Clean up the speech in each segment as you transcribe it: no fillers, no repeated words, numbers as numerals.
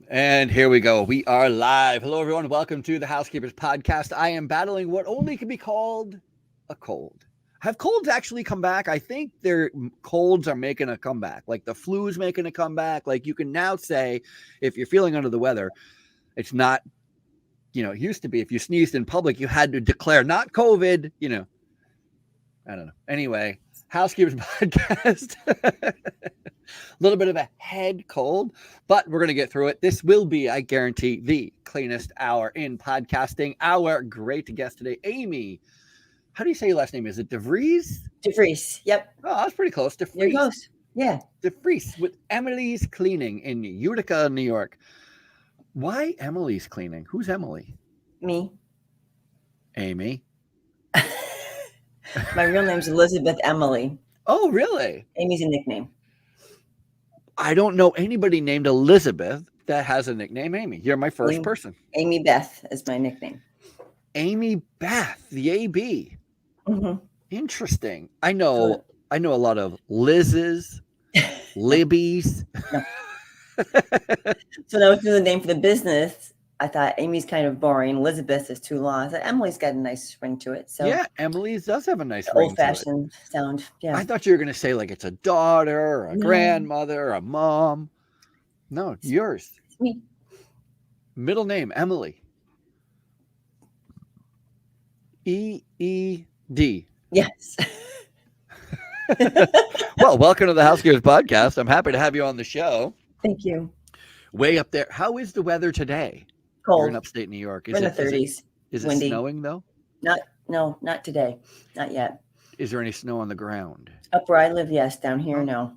And here we go. We are live. Hello, everyone. Welcome to the Housekeepers Podcast. I am battling what only can be called a cold. Have colds actually come back? I think their colds are making a comeback. Like the flu's making a comeback. Like you can now say, if you're feeling under the weather, it's not, it used to be if you sneezed in public, you had to declare not COVID, I don't know. Anyway, Housekeepers Podcast. A little bit of a head cold, but we're going to get through it. This will be, I guarantee, the cleanest hour in podcasting. Our great guest today, Amy. How do you say your last name? Is it DeVries? DeVries. Yep. Oh, that's pretty close. DeVries. You're close. Yeah. DeVries with Emily's Cleaning in Utica, New York. Why Emily's Cleaning? Who's Emily? Me. Amy. My real name's Elizabeth Emily. Oh, really? Amy's a nickname. I don't know anybody named Elizabeth that has a nickname Amy. You're my first person. Amy Beth is my nickname. Amy Beth, the AB. Mm-hmm. Interesting. I know a lot of Liz's, Libby's. So that was the name for the business. I thought Amy's kind of boring. Elizabeth is too long. I thought Emily's got a nice ring to it. So yeah, Emily's does have a nice ring old-fashioned sound. Yeah. I thought you were going to say like it's a daughter or a grandmother or a mom. No, it's yours. It's me. Middle name, Emily. E-E-D. Yes. Well, welcome to the Housekeepers Podcast. I'm happy to have you on the show. Thank you. Way up there. How is the weather today? Cold. You're in upstate New York. We're in the 30s. Is it windy. snowing though? Not today. Not yet. Is there any snow on the ground? Up where I live, yes. Down here, no.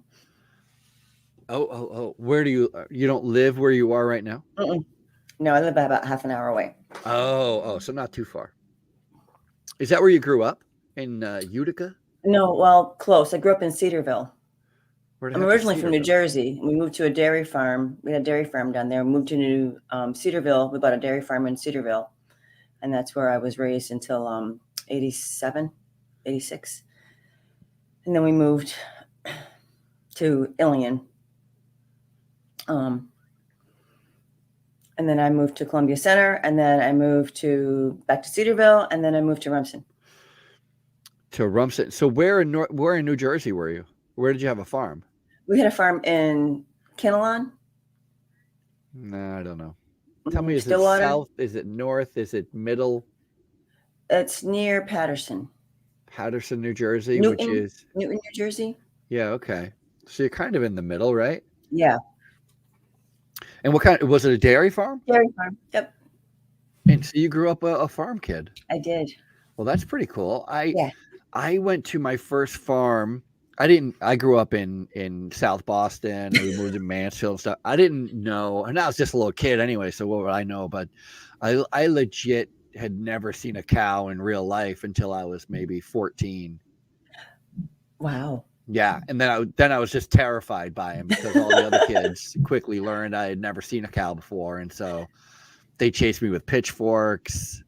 Oh. Where do you don't live where you are right now? Mm-mm. No, I live about half an hour away. Oh, so not too far. Is that where you grew up? In Utica? No, well, close. I grew up in Cedarville. I'm originally from New Cedarville? Jersey. We moved to a dairy farm. We had a dairy farm down there. We moved to Cedarville. We bought a dairy farm in Cedarville. And that's where I was raised until 87, 86. And then we moved to Ilion. And then I moved to Columbia Center. And then I moved back to Cedarville. And then I moved to Rumson. To Rumson. So where in New Jersey were you? Where did you have a farm? We had a farm in Kinnelon. No, I don't know. Tell me, is Stillwater? it south? Is it north? Is it middle? It's near Patterson. Patterson, New Jersey, Newton, which is New Jersey. yeah, okay. So you're kind of in the middle, right? Yeah. And what kind was it? A dairy farm? Dairy farm. Yep. And so you grew up a farm kid. I did. Well, that's pretty cool. Yeah. I went to my first farm. I grew up in South Boston. We moved to Mansfield and stuff. I didn't know, and I was just a little kid anyway, so what would I know? But I legit had never seen a cow in real life until I was maybe 14. Wow. Yeah, and then I was just terrified by him because all the other kids quickly learned I had never seen a cow before, and so they chased me with pitchforks,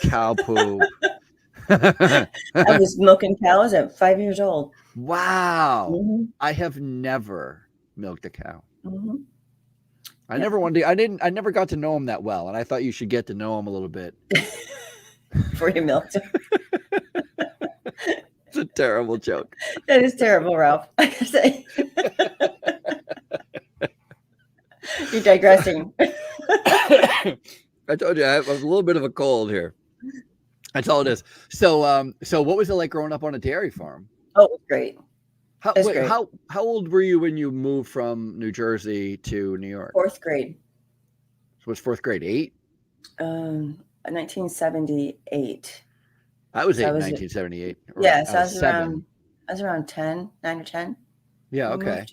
cow poop. I was milking cows at 5 years old. Wow. Mm-hmm. I have never milked a cow. Mm-hmm. I never got to know him that well, and I thought you should get to know him a little bit. Before you milked. It's a terrible joke. That is terrible, Ralph. I gotta say. You're digressing. I told you I have a little bit of a cold here. That's all it is. So what was it like growing up on a dairy farm? Oh, it was great. Great. How old were you when you moved from New Jersey to New York? Fourth grade. So was fourth grade 8? 1978. I was 8 in 1978. Yeah, so I was around 10, 9 or 10. Yeah, okay.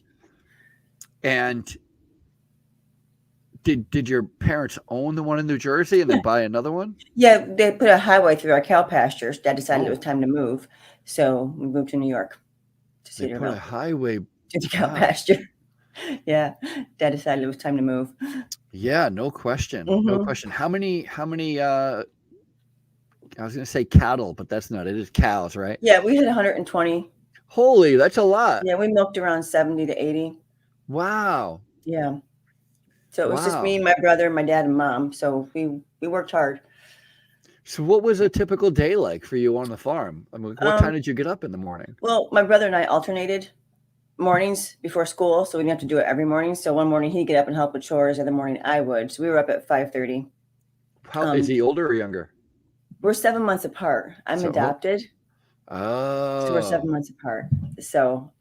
And did your parents own the one in New Jersey and then buy another one? Yeah, they put a highway through our cow pastures. Dad decided it was time to move, so we moved to New York. To They put a highway to the cow pasture. Yeah, Dad decided it was time to move. Yeah, no question. Mm-hmm. No question. How many I was going to say cattle, but that's not it. It's cows, right? Yeah, we had 120. Holy, that's a lot. Yeah, we milked around 70 to 80. Wow. Yeah. So it was just me Wow. and my brother, my dad and mom. So we worked hard. My dad and mom. So we worked hard. So what was a typical day like for you on the farm? I mean, what time did you get up in the morning? Well, my brother and I alternated mornings before school, so we didn't have to do it every morning. So one morning he'd get up and help with chores, the other morning I would. So we were up at 5:30. How is he, older or younger? We're 7 months apart. I'm adopted. So we're 7 Oh, months apart. So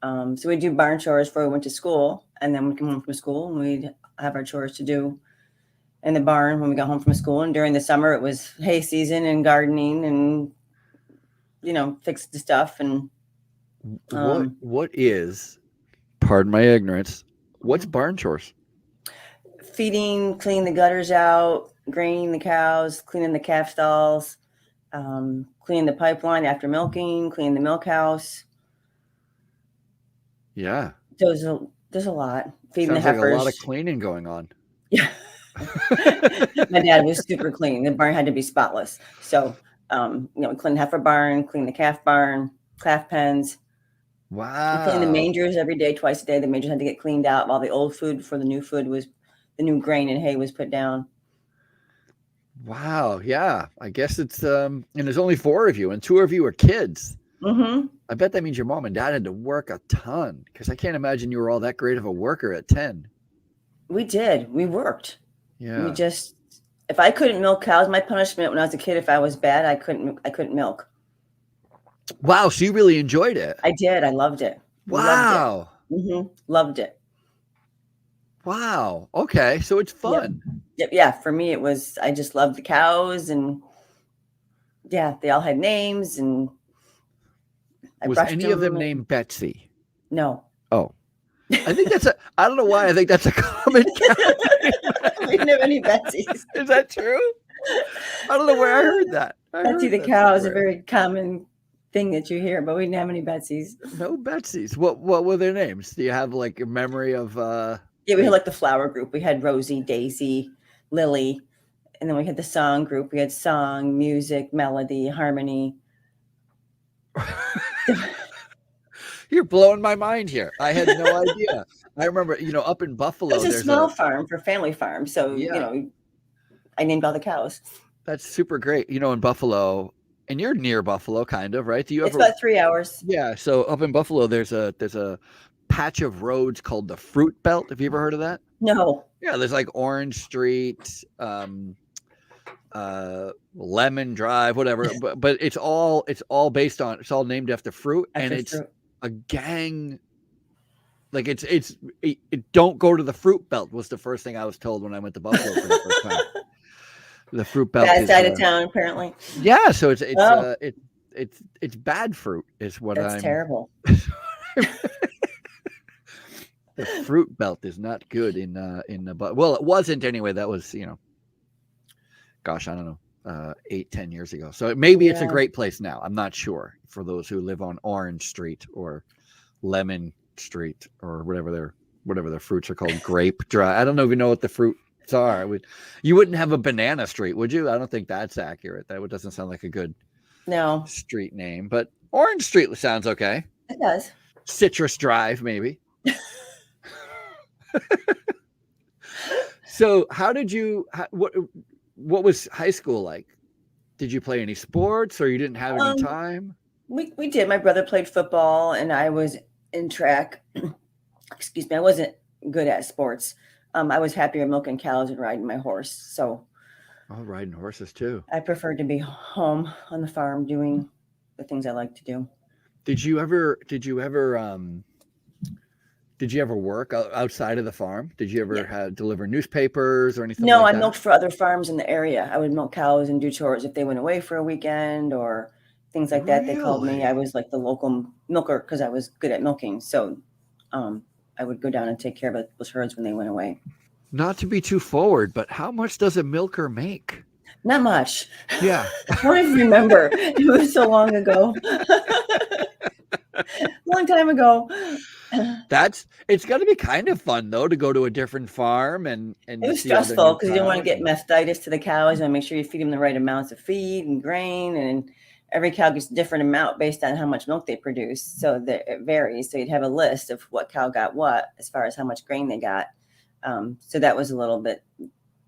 we do barn chores before we went to school, and then we come home from school and we'd have our chores to do in the barn when we got home from school. And during the summer, it was hay season and gardening and, fix the stuff. And what is, pardon my ignorance, what's barn chores? feeding, cleaning the gutters out, graining the cows, cleaning the calf stalls, cleaning the pipeline after milking, cleaning the milk house. Yeah. There's a lot. Feeding Sounds the like heifers. a lot of cleaning going on. Yeah. My dad was super clean. The barn had to be spotless. So, clean the heifer barn, clean the calf barn, calf pens. Wow. We clean the mangers every day, twice a day. The mangers had to get cleaned out. All the old food before the new grain and hay was put down. Wow. Yeah. I guess it's, and there's only 4 of you and 2 of you are kids. Mm-hmm. I bet that means your mom and dad had to work a ton, because I can't imagine you were all that great of a worker at 10. We did. We worked. Yeah. If I couldn't milk cows, my punishment when I was a kid, if I was bad, I couldn't milk. Wow. So you really enjoyed it. I did. I loved it. Wow. Loved it. Mm-hmm. Loved it. Wow. Okay. So it's fun. Yeah. For me, I just loved the cows, and yeah, they all had names, and Was any of them named Betsy? No. Oh, I think I don't know why. I think that's a common cow. We didn't have any Betsies. Is that true? I don't know where I heard that. Betsy the cow is a very common thing that you hear, but we didn't have any Betsies. No Betsies. What were their names? Do you have like a memory of? Yeah, we had like the flower group. We had Rosie, Daisy, Lily, and then we had the song group. We had song, music, melody, harmony. You're blowing my mind here. I had no idea. I remember, up in Buffalo. It was a small farm for family farm. So, I named all the cows. That's super great. In Buffalo, and you're near Buffalo, kind of, right? It's about 3 hours. Yeah. So up in Buffalo, there's a patch of roads called the Fruit Belt. Have you ever heard of that? No. Yeah. There's like Orange Street, Lemon Drive, whatever. but it's all named after fruit, and it's a gang. Like it don't go to the Fruit Belt was the first thing I was told when I went to Buffalo for the first time. The Fruit Belt bad side of town, apparently. Yeah, so it's bad fruit is what That's terrible. The Fruit Belt is not good in the well, it wasn't anyway. That was gosh, I don't know, 8-10 years ago. So maybe it's a great place now. I'm not sure for those who live on Orange Street or Lemon Street or whatever their fruits are called. Grape dry. I don't even know what the fruits are. You wouldn't have a Banana Street, would you? I don't think that's accurate. That doesn't sound like a good street name. But Orange Street sounds okay. It does. Citrus Drive, maybe. So what was high school like? Did you play any sports, or you didn't have any time? We did. My brother played football, and I was in track. Excuse me. I wasn't good at sports. I was happier milking cows and riding my horse. So, riding horses too. I preferred to be home on the farm doing the things I like to do. Did you ever work outside of the farm? Did you ever deliver newspapers or anything? No, I milked for other farms in the area. I would milk cows and do chores if they went away for a weekend or things like that. They called me. I was like the local milker because I was good at milking. So I would go down and take care of those herds when they went away. Not to be too forward, but how much does a milker make? Not much. Yeah. I don't even remember. It was so long ago. Long time ago. It's got to be kind of fun though to go to a different farm and it was stressful because you don't want to get mastitis to the cows and make sure you feed them the right amounts of feed and grain, and every cow gets a different amount based on how much milk they produce, so that it varies. So you'd have a list of what cow got what as far as how much grain they got. So that was a little bit,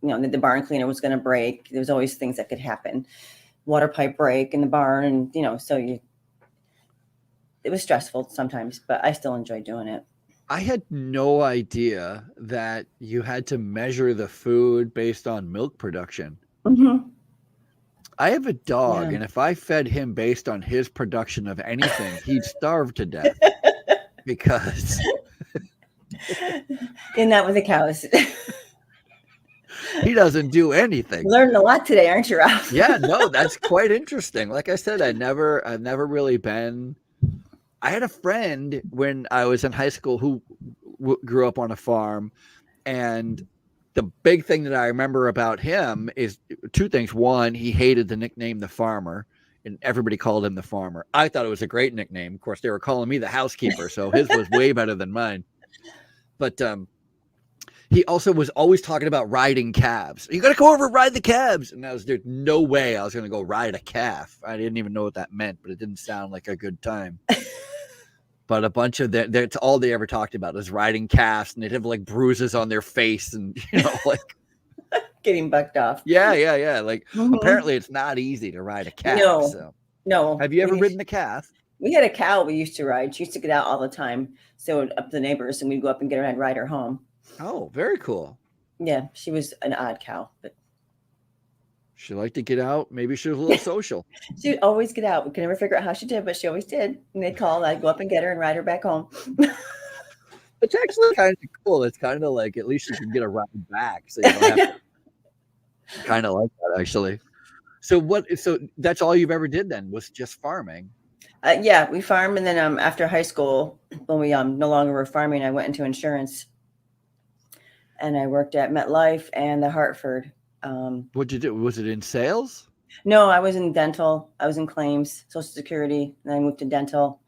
the barn cleaner was going to break. There was always things that could happen. Water pipe break in the barn. And, so it was stressful sometimes, but I still enjoy doing it. I had no idea that you had to measure the food based on milk production. Mm-hmm. I have a dog, and if I fed him based on his production of anything, he'd starve to death because... And that with the cows. He doesn't do anything. Learned a lot today, aren't you, Ralph? Yeah, no, that's quite interesting. Like I said, I've never really been... I had a friend when I was in high school who grew up on a farm, and the big thing that I remember about him is two things. One, he hated the nickname the farmer, and everybody called him the farmer. I thought it was a great nickname. Of course, they were calling me the housekeeper, so his was way better than mine. But he also was always talking about riding calves. You got to go over and ride the calves. And there's no way I was going to go ride a calf. I didn't even know what that meant, but it didn't sound like a good time. But a bunch of that's all they ever talked about is riding calves, and they'd have like bruises on their face and, like getting bucked off. Yeah. Like apparently it's not easy to ride a calf. No. Have you ever ridden a calf? We had a cow we used to ride. She used to get out all the time. So up the neighbors, and we'd go up and get her and ride her home. Oh, very cool. Yeah, she was an odd cow, but she liked to get out. Maybe she was a little social. She'd always get out. We could never figure out how she did, but she always did. And they'd call, I'd go up and get her and ride her back home. It's actually kind of cool. It's kind of like at least you can get a ride back. So you don't have to. Kind of like that, actually. So that's all you've ever did then was just farming? Yeah, we farm. And then after high school, when we no longer were farming, I went into insurance. And I worked at MetLife and the Hartford. What'd you do? Was it in sales? No, I was in dental. I was in claims, Social Security. And then I moved to dental.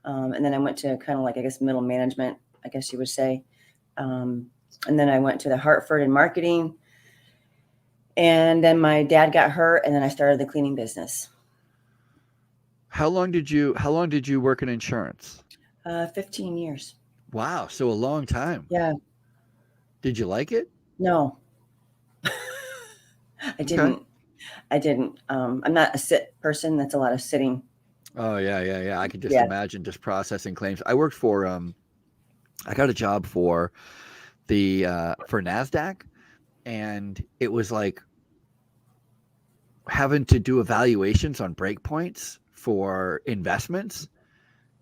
And then I went to kind of like, I guess, middle management, I guess you would say. And then I went to the Hartford in marketing. And then my dad got hurt, and then I started the cleaning business. How long did you work in insurance? 15 years. Wow. So a long time. Yeah. Did you like it? No. I didn't. Okay. I didn't. I'm not a sit person. That's a lot of sitting. Oh, yeah. I could just imagine just processing claims. I worked for, I got a job for for NASDAQ, and it was like having to do evaluations on breakpoints for investments.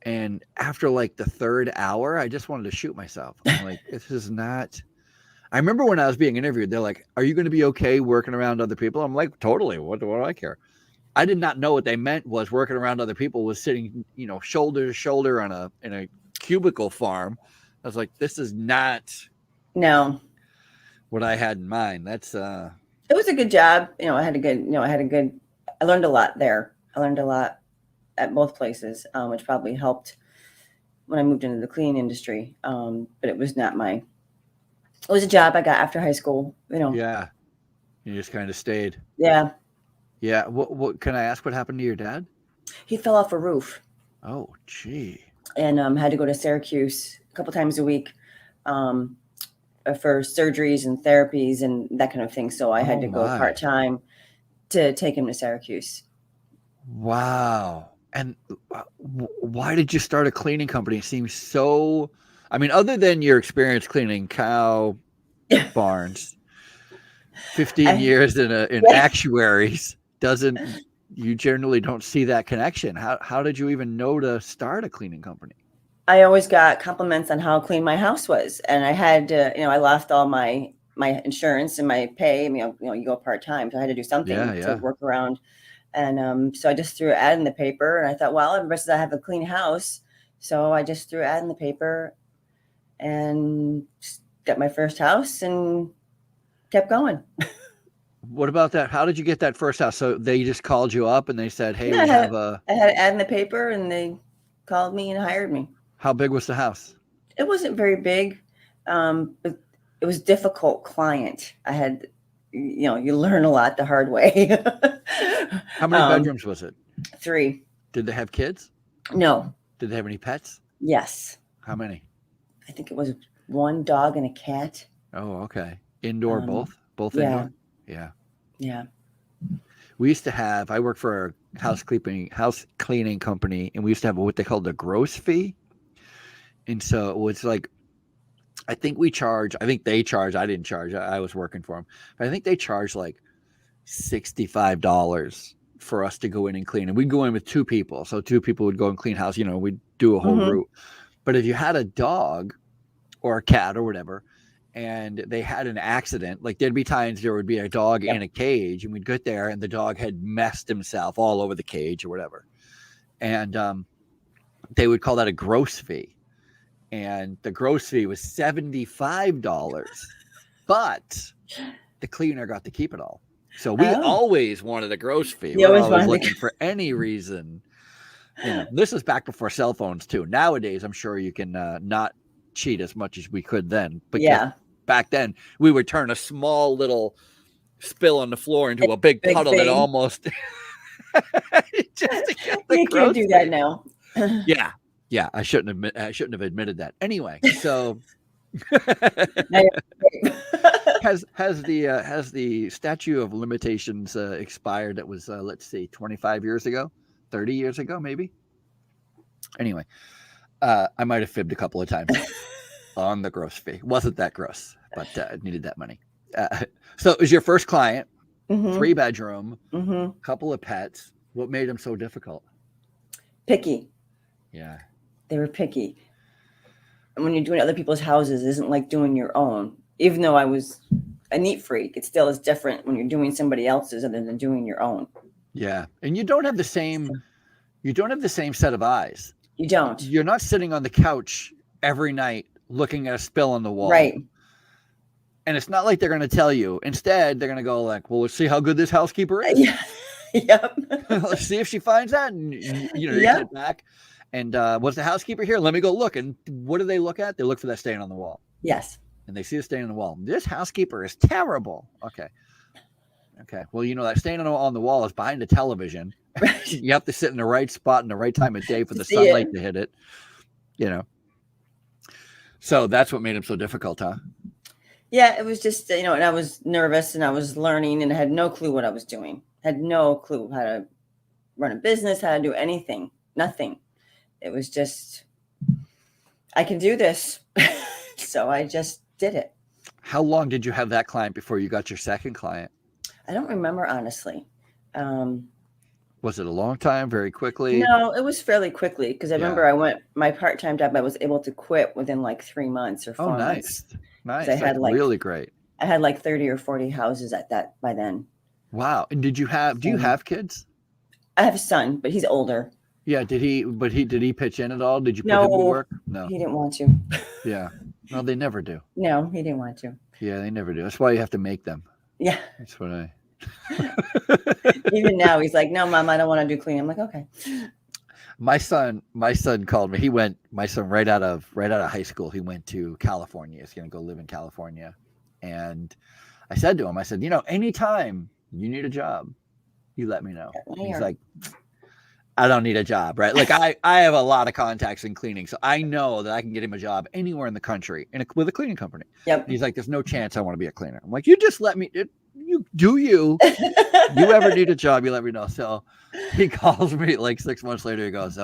And after like the third hour, I just wanted to shoot myself. I'm like, this is not... I remember when I was being interviewed, they're like, are you going to be okay working around other people? I'm like, totally. What do I care? I did not know what they meant was working around other people was sitting, shoulder to shoulder in a cubicle farm. I was like, this is not what I had in mind. That's it was a good job. I learned a lot there. I learned a lot at both places, which probably helped when I moved into the cleaning industry. But it was not it was a job I got after high school, Yeah. You just kind of stayed. Yeah. Yeah. What can I ask what happened to your dad? He fell off a roof. Oh, gee. And had to go to Syracuse a couple times a week for surgeries and therapies and that kind of thing. So I had to go part-time to take him to Syracuse. Wow. And why did you start a cleaning company? It seems so... I mean, other than your experience cleaning cow barns, 15 years in actuaries you generally don't see that connection. How did you even know to start a cleaning company? I always got compliments on how clean my house was. And I had to, I lost all my insurance and my pay. I mean, you go part-time, so I had to do something to work around. And so I just threw an ad in the paper, and I thought, well, everybody says I have a clean house. So I just threw an ad in the paper and got my first house and kept going. What about that? How did you get that first house? So they just called you up and they said, hey, I had an ad in the paper, and they called me and hired me. How big was the house? It wasn't very big, but it was difficult client. I had, you learn a lot the hard way. How many bedrooms was it? 3. Did they have kids? No. Did they have any pets? Yes. How many? I think it was 1 dog and a cat. Oh, okay. Indoor, both Yeah. indoor. Yeah. Yeah. We used to have. I worked for a house cleaning company, and we used to have what they called the gross fee. And so it was like, I think they charge. I didn't charge. I was working for them, but I think they charged like $65 for us to go in and clean. And we'd go in with two people. So two people would go and clean house. We'd do a whole route. But if you had a dog or a cat or whatever, and they had an accident, like there'd be times there would be a dog in a cage, and we'd get there and the dog had messed himself all over the cage or whatever. And they would call that a gross fee. And the gross fee was $75, but the cleaner got to keep it all. So we always wanted a gross fee. We're always looking for any reason. This is back before cell phones too. Nowadays, I'm sure you can not cheat as much as we could then. But back then, we would turn a small little spill on the floor into a big puddle that almost just to get the you can't do that now. Yeah, I shouldn't have admitted that. Anyway, so has the statute of limitations expired? That was let's see, 25 years ago, 30 years ago, maybe. Anyway, I might have fibbed a couple of times on the gross fee. Wasn't that gross, but needed that money. So it was your first client, 3-bedroom, couple of pets. What made them so difficult? Picky. Yeah. They were picky. And when you're doing other people's houses, it isn't like doing your own. Even though I was a neat freak, it still is different when you're doing somebody else's other than doing your own. Yeah. And you don't have the same set of eyes. You don't. You're not sitting on the couch every night looking at a spill on the wall. Right. And it's not like they're going to tell you. Instead, they're going to go like, well, let's see how good this housekeeper is. Yeah. Yep. Let's see if she finds that. And, you get it back. And was the housekeeper here? Let me go look. And what do they look at? They look for that stain on the wall. Yes. And they see a stain on the wall. This housekeeper is terrible. Okay. Well, that stain on the wall is behind the television. Right. You have to sit in the right spot in the right time of day for the sunlight to hit it. So that's what made him so difficult, huh? Yeah, it was just, and I was nervous and I was learning and I had no clue what I was doing. Had no clue how to run a business, how to do anything, nothing. It was just, I can do this. So I just did it. How long did you have that client before you got your second client? I don't remember, honestly. Was it a long time, very quickly? No, it was fairly quickly because I remember my part-time job, I was able to quit within like 3 months or 4 months. Nice. I had really great. I had like 30 or 40 houses at that by then. Wow. And do you have kids? I have a son, but he's older. Yeah. Did he pitch in at all? Did you put him to work? No. He didn't want to. Yeah. No, they never do. No, he didn't want to. Yeah, they never do. That's why you have to make them. Yeah. That's what I. Even now, he's like, "No, Mom, I don't want to do cleaning." I'm like, "Okay." My son called me. My son right out of high school, he went to California. He's going to go live in California. And I said to him, anytime you need a job, you let me know. He's like, I don't need a job, right? Like I have a lot of contacts in cleaning, so I know that I can get him a job anywhere in the country with a cleaning company. Yep. And he's like, there's no chance I want to be a cleaner. I'm like, you just let me. You ever need a job, you let me know. So he calls me like 6 months later. He goes,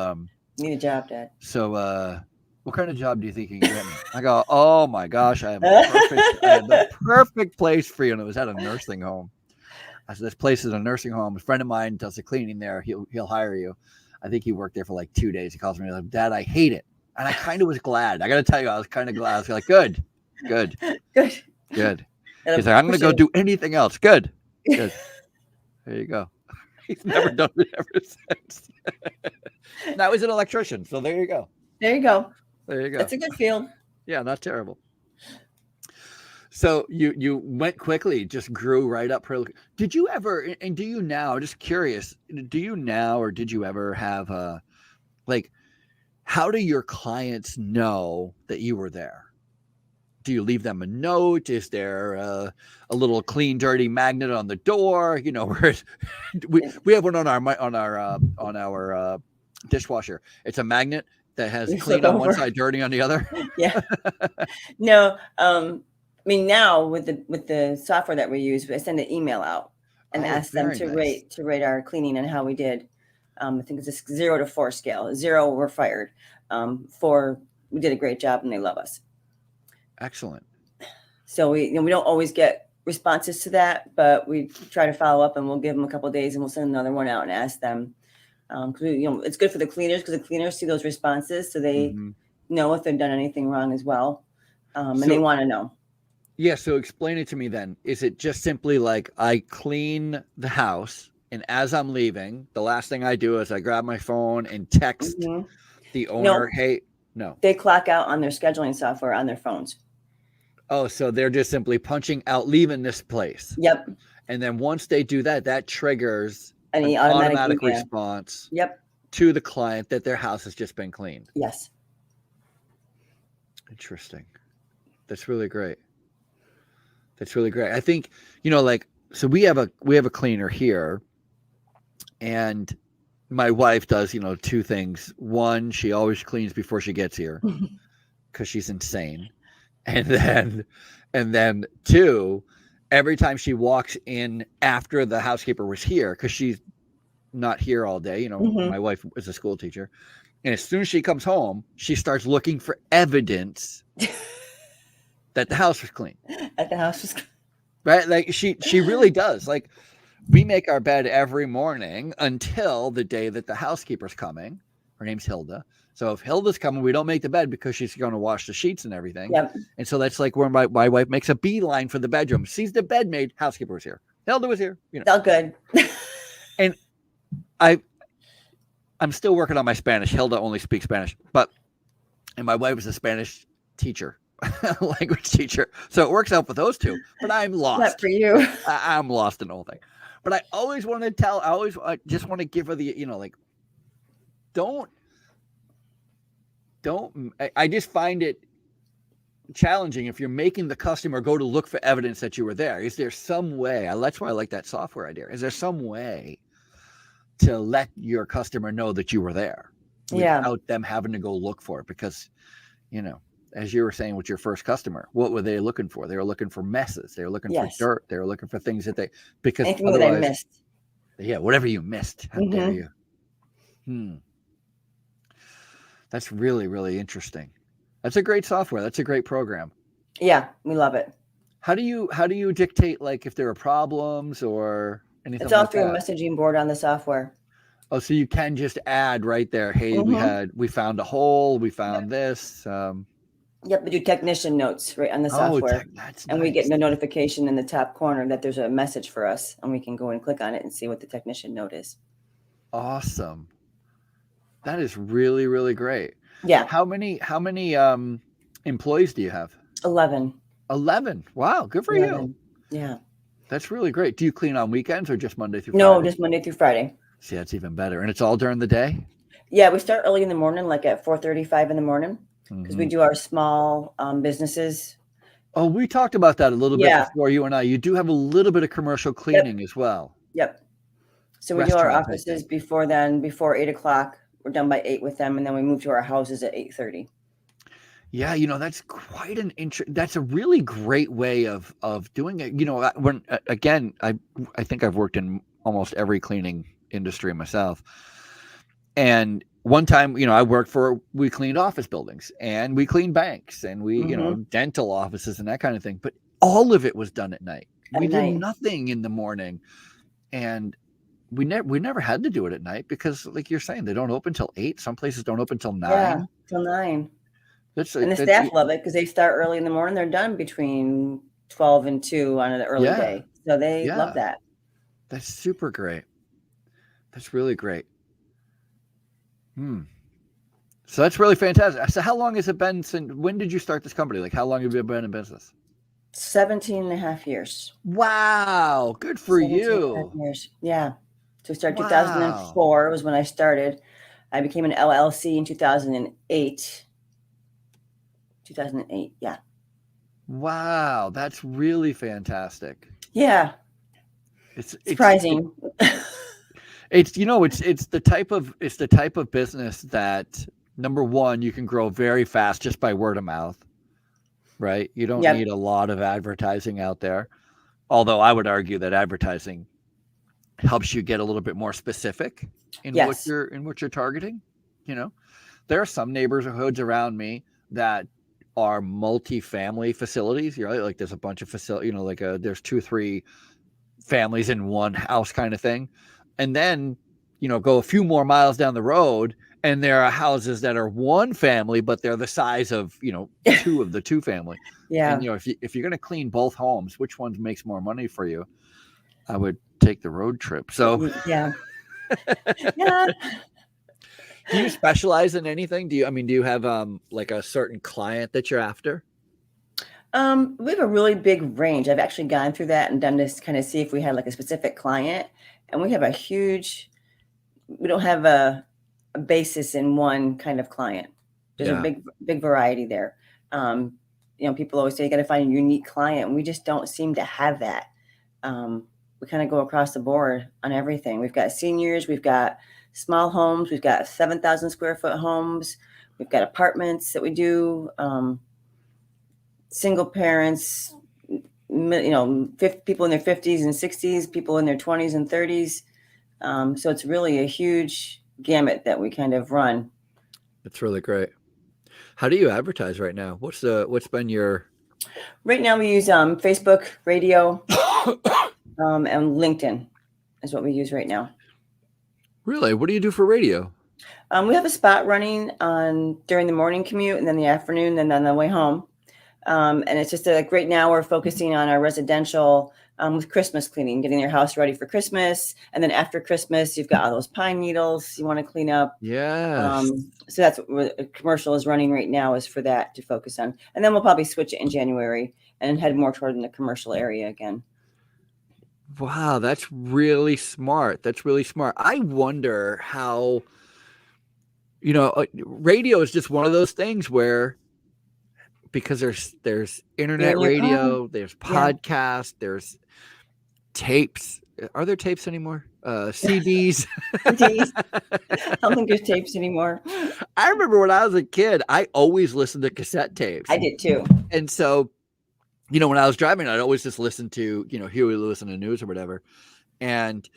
need a job, Dad. So what kind of job do you think you can get me? I go, oh my gosh, I have the perfect place for you. And it was at a nursing home. I said, this place is a nursing home. A friend of mine does the cleaning there. He'll hire you. I think he worked there for like 2 days. He calls me like, Dad, I hate it. And I kind of was glad. I got to tell you, I was kind of glad. I was like, good. He's like, I'm going to go do anything else. Good. There you go. He's never done it ever since. Now he's an electrician. So there you go. There you go. That's a good field. Yeah, not terrible. So you went quickly, just grew right up. Did you ever, and do you now, just curious, do you now or did you ever have how do your clients know that you were there? Do you leave them a note? Is there a little clean, dirty magnet on the door? We have one on our dishwasher. It's a magnet that has clean on one side, dirty on the other. Yeah. No. mean, now with the software that we use, I send an email out and ask them very to nice. rate our cleaning and how we did. I think it's a 0 to 4 scale. 0, we're fired. 4, we did a great job and they love us. Excellent. So we don't always get responses to that, but we try to follow up and we'll give them a couple of days and we'll send another one out and ask them. Because it's good for the cleaners because the cleaners see those responses, so they know if they've done anything wrong as well, and they want to know. Yeah, so explain it to me then. Is it just simply like I clean the house, and as I'm leaving, the last thing I do is I grab my phone and text the owner, hey, no. They clock out on their scheduling software on their phones. Oh, so they're just simply punching out, leaving this place. Yep. And then once they do that, that triggers an automatic response to the client that their house has just been cleaned. Yes. Interesting. That's really great. That's really great. I think, so we have a cleaner here, and my wife does, 2 things. One, she always cleans before she gets here because she's insane. And then 2, every time she walks in after the housekeeper was here, because she's not here all day, my wife is a school teacher. And as soon as she comes home, she starts looking for evidence that the house was clean. Right? Like she really does. Like, we make our bed every morning until the day that the housekeeper's coming. Her name's Hilda. So if Hilda's coming, we don't make the bed because she's going to wash the sheets and everything. Yep. And so that's like where my wife makes a beeline for the bedroom. Sees the bed made, housekeeper was here. Hilda was here. It's all good. And I'm still working on my Spanish. Hilda only speaks Spanish, and my wife is a Spanish teacher, language teacher. So it works out for those two, but I'm lost. Not for you. I'm lost in the whole thing. But I always want to I just want to give her the, I just find it challenging if you're making the customer go to look for evidence that you were there. Is there some way? That's why I like that software idea. Is there some way to let your customer know that you were there without them having to go look for it? Because, as you were saying with your first customer, what were they looking for? They were looking for messes. They were looking for dirt. They were looking for things because anything that I missed. Yeah, whatever you missed. How dare you? That's really, really interesting. That's a great software. That's a great program. Yeah, we love it. How do you dictate, like, if there are problems or anything? It's all through a messaging board on the software. Oh, so you can just add right there. Hey, we found a hole. We found this. Yep, we do technician notes right on the software. That's and nice. We get a notification in the top corner that there's a message for us, and we can go and click on it and see what the technician note is. Awesome. That is really, really great. Yeah. How many employees do you have? 11. 11. Wow, good for 11. You. Yeah. That's really great. Do you clean on weekends or just Monday through Friday? No, just Monday through Friday. See, that's even better. And it's all during the day? Yeah, we start early in the morning, like at 4:35 in the morning, because we do our small businesses. Oh, we talked about that a little bit before, you and I. You do have a little bit of commercial cleaning as well. Yep. So we do our offices before 8 o'clock. We're done by 8 with them, and then we move to our houses at 8:30. Yeah, that's quite that's a really great way of doing it. When again, I think I've worked in almost every cleaning industry myself. And one time, we cleaned office buildings and we cleaned banks and we, dental offices and that kind of thing. But all of it was done at night. We did nothing in the morning. And we never had to do it at night because, like you're saying, they don't open till 8. Some places don't open till 9. Yeah, till 9. And the staff love it because they start early in the morning. They're done between 12 and 2 on an early day. So they love that. That's super great. That's really great. So that's really fantastic. So how long has it been since, when did you start this company? Like, how long have you been in business? 17 and a half years. Wow. Good for you. Years. Yeah. So we started 2004 was when I started. I became an LLC in 2008. 2008. Yeah. Wow. That's really fantastic. Yeah. It's surprising. It's the type of business that, number one, you can grow very fast just by word of mouth, right? You don't Yep. need a lot of advertising out there. Although I would argue that advertising helps you get a little bit more specific in Yes. what you're targeting. You know, there are some neighborhoods around me that are multi-family facilities. You're right, like there's a bunch of facility, you know, like there's 2-3 families in one house kind of thing, and then you know go a few more miles down the road, and there are houses that are one family, but they're the size of two of the two family. Yeah. And if you're going to clean both homes, which one makes more money for you? I would take the road trip. So Yeah. Yeah. do you specialize in anything? Do you have like a certain client that you're after? We have a really big range. I've actually gone through that and done this kind of see if we had like a specific client, and we have we don't have a basis in one kind of client. There's a big variety there. People always say you got to find a unique client, and we just don't seem to have that. We kind of go across the board on everything. We've got seniors, we've got small homes, we've got 7,000 square foot homes, we've got apartments that we do, single parents, people in their 50s and 60s, people in their 20s and 30s. So it's really a huge gamut that we kind of run. That's really great. How do you advertise right now? What's been your... Right now we use Facebook, radio, and LinkedIn is what we use right now. Really? What do you do for radio? We have a spot running during the morning commute, and then the afternoon, and then on the way home. And it's just like right now we're focusing on our residential with Christmas cleaning, getting your house ready for Christmas. And then after Christmas, you've got all those pine needles you want to clean up. Yeah. So that's what a commercial is running right now, is for that to focus on. And then we'll probably switch it in January and head more toward the commercial area again. Wow, that's really smart. That's really smart. I wonder how, radio is just one of those things where, because there's internet radio, there's podcasts, there's tapes. Are there tapes anymore? CDs. CDs. I don't think there's tapes anymore. I remember when I was a kid, I always listened to cassette tapes. I did too. And so, when I was driving, I'd always just listen to, Huey Lewis and the news or whatever. And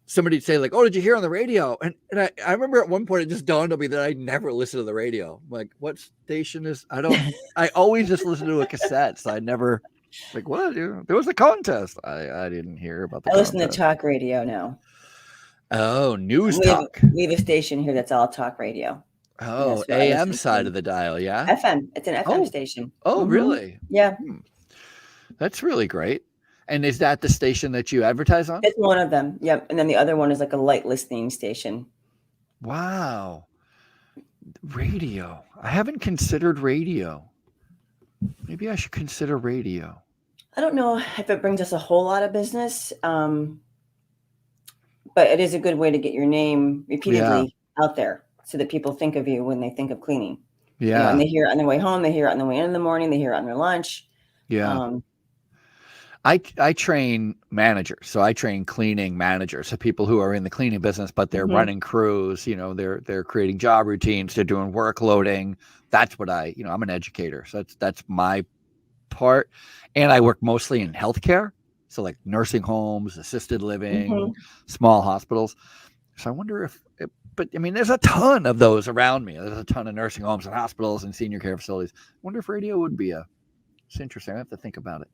somebody'd say like, "Oh, did you hear on the radio?" And I remember at one point it just dawned on me that I never listened to the radio. I'm like, what station is? I always just listened to a cassette. So I never, like, what? There was a contest. I didn't hear about the contest. I listen to talk radio now. Oh, news talk. We have a station here that's all talk radio. Oh, AM side of the dial, yeah? FM. It's an FM station. Oh, really? Yeah. That's really great. And is that the station that you advertise on? It's one of them. Yep. And then the other one is like a light listening station. Wow. Radio. I haven't considered radio. Maybe I should consider radio. I don't know if it brings us a whole lot of business, but it is a good way to get your name repeatedly out there so that people think of you when they think of cleaning. Yeah. And they hear it on their way home. They hear it on their way in the morning. They hear it on their lunch. Yeah. I train managers. So I train cleaning managers. So people who are in the cleaning business, but they're running crews, they're creating job routines, they're doing work loading. That's what I'm an educator. So that's my part. And I work mostly in healthcare. So like nursing homes, assisted living, small hospitals. So I wonder but there's a ton of those around me. There's a ton of nursing homes and hospitals and senior care facilities. I wonder if radio would be it's interesting. I have to think about it.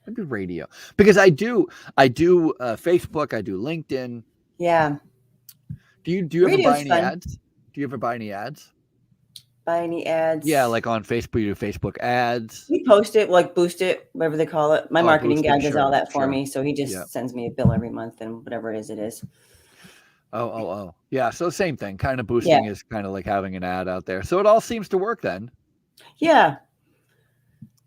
Maybe radio, because I do Facebook, I do LinkedIn. Yeah. Do you ever buy any ads? Do you ever buy any ads? Buy any ads? Yeah, like on Facebook, you do Facebook ads. We post it, like boost it, whatever they call it. My marketing guy does all that for me, so he just sends me a bill every month and whatever it is. Oh. Yeah, so same thing. Kind of boosting is kind of like having an ad out there. So it all seems to work then. Yeah.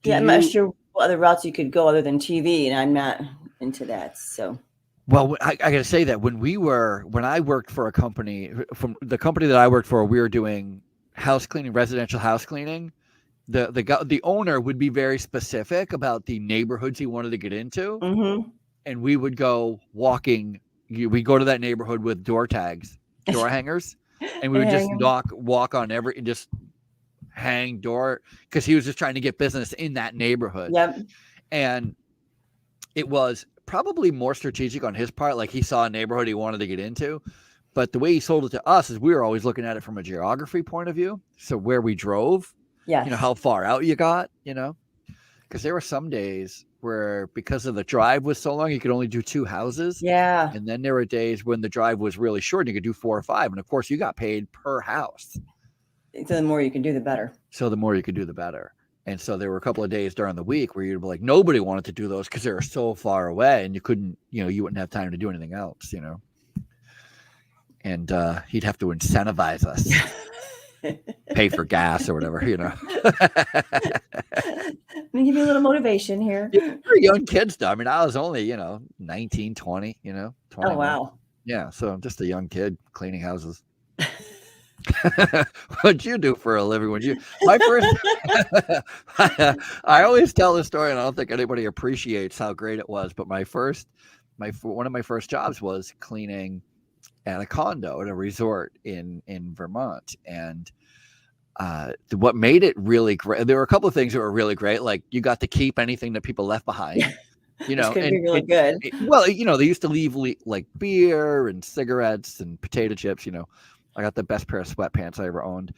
I'm not sure what other routes you could go other than TV, and I'm not into that. So, well, I got to say that when I worked for a company, from the company that I worked for, we were doing house cleaning, residential house cleaning. The owner would be very specific about the neighborhoods he wanted to get into, and we would go walking. We go to that neighborhood with door tags, door hangers, and we would just walk on hang door because he was just trying to get business in that neighborhood. Yep. And it was probably more strategic on his part. Like he saw a neighborhood he wanted to get into, but the way he sold it to us is we were always looking at it from a geography point of view. So where we drove, Yes. you know, how far out you got, you know, because there were some days where because of the drive was so long, you could only do 2 houses. Yeah. And then there were days when the drive was really short and you could do 4 or 5. And of course you got paid per house. So the more you can do, the better. So the more you could do, the better. And so there were a couple of days during the week where you'd be like, nobody wanted to do those because they were so far away and you couldn't, you know, you wouldn't have time to do anything else, you know. And he'd have to incentivize us, pay for gas or whatever, you know. Let me give you a little motivation here. Yeah, we're young kids, though. I mean, I was only, you know, 19, 20, you know. 21. Oh, wow. Yeah, so I'm just a young kid cleaning houses. What'd you do for a living? Would you? My first, I always tell this story, and I don't think anybody appreciates how great it was. But one of my first jobs was cleaning at a condo at a resort in Vermont, and what made it really great, there were a couple of things that were really great. Like you got to keep anything that people left behind. You know, could be really good. Well, you know, they used to leave like beer and cigarettes and potato chips. You know, I got the best pair of sweatpants I ever owned.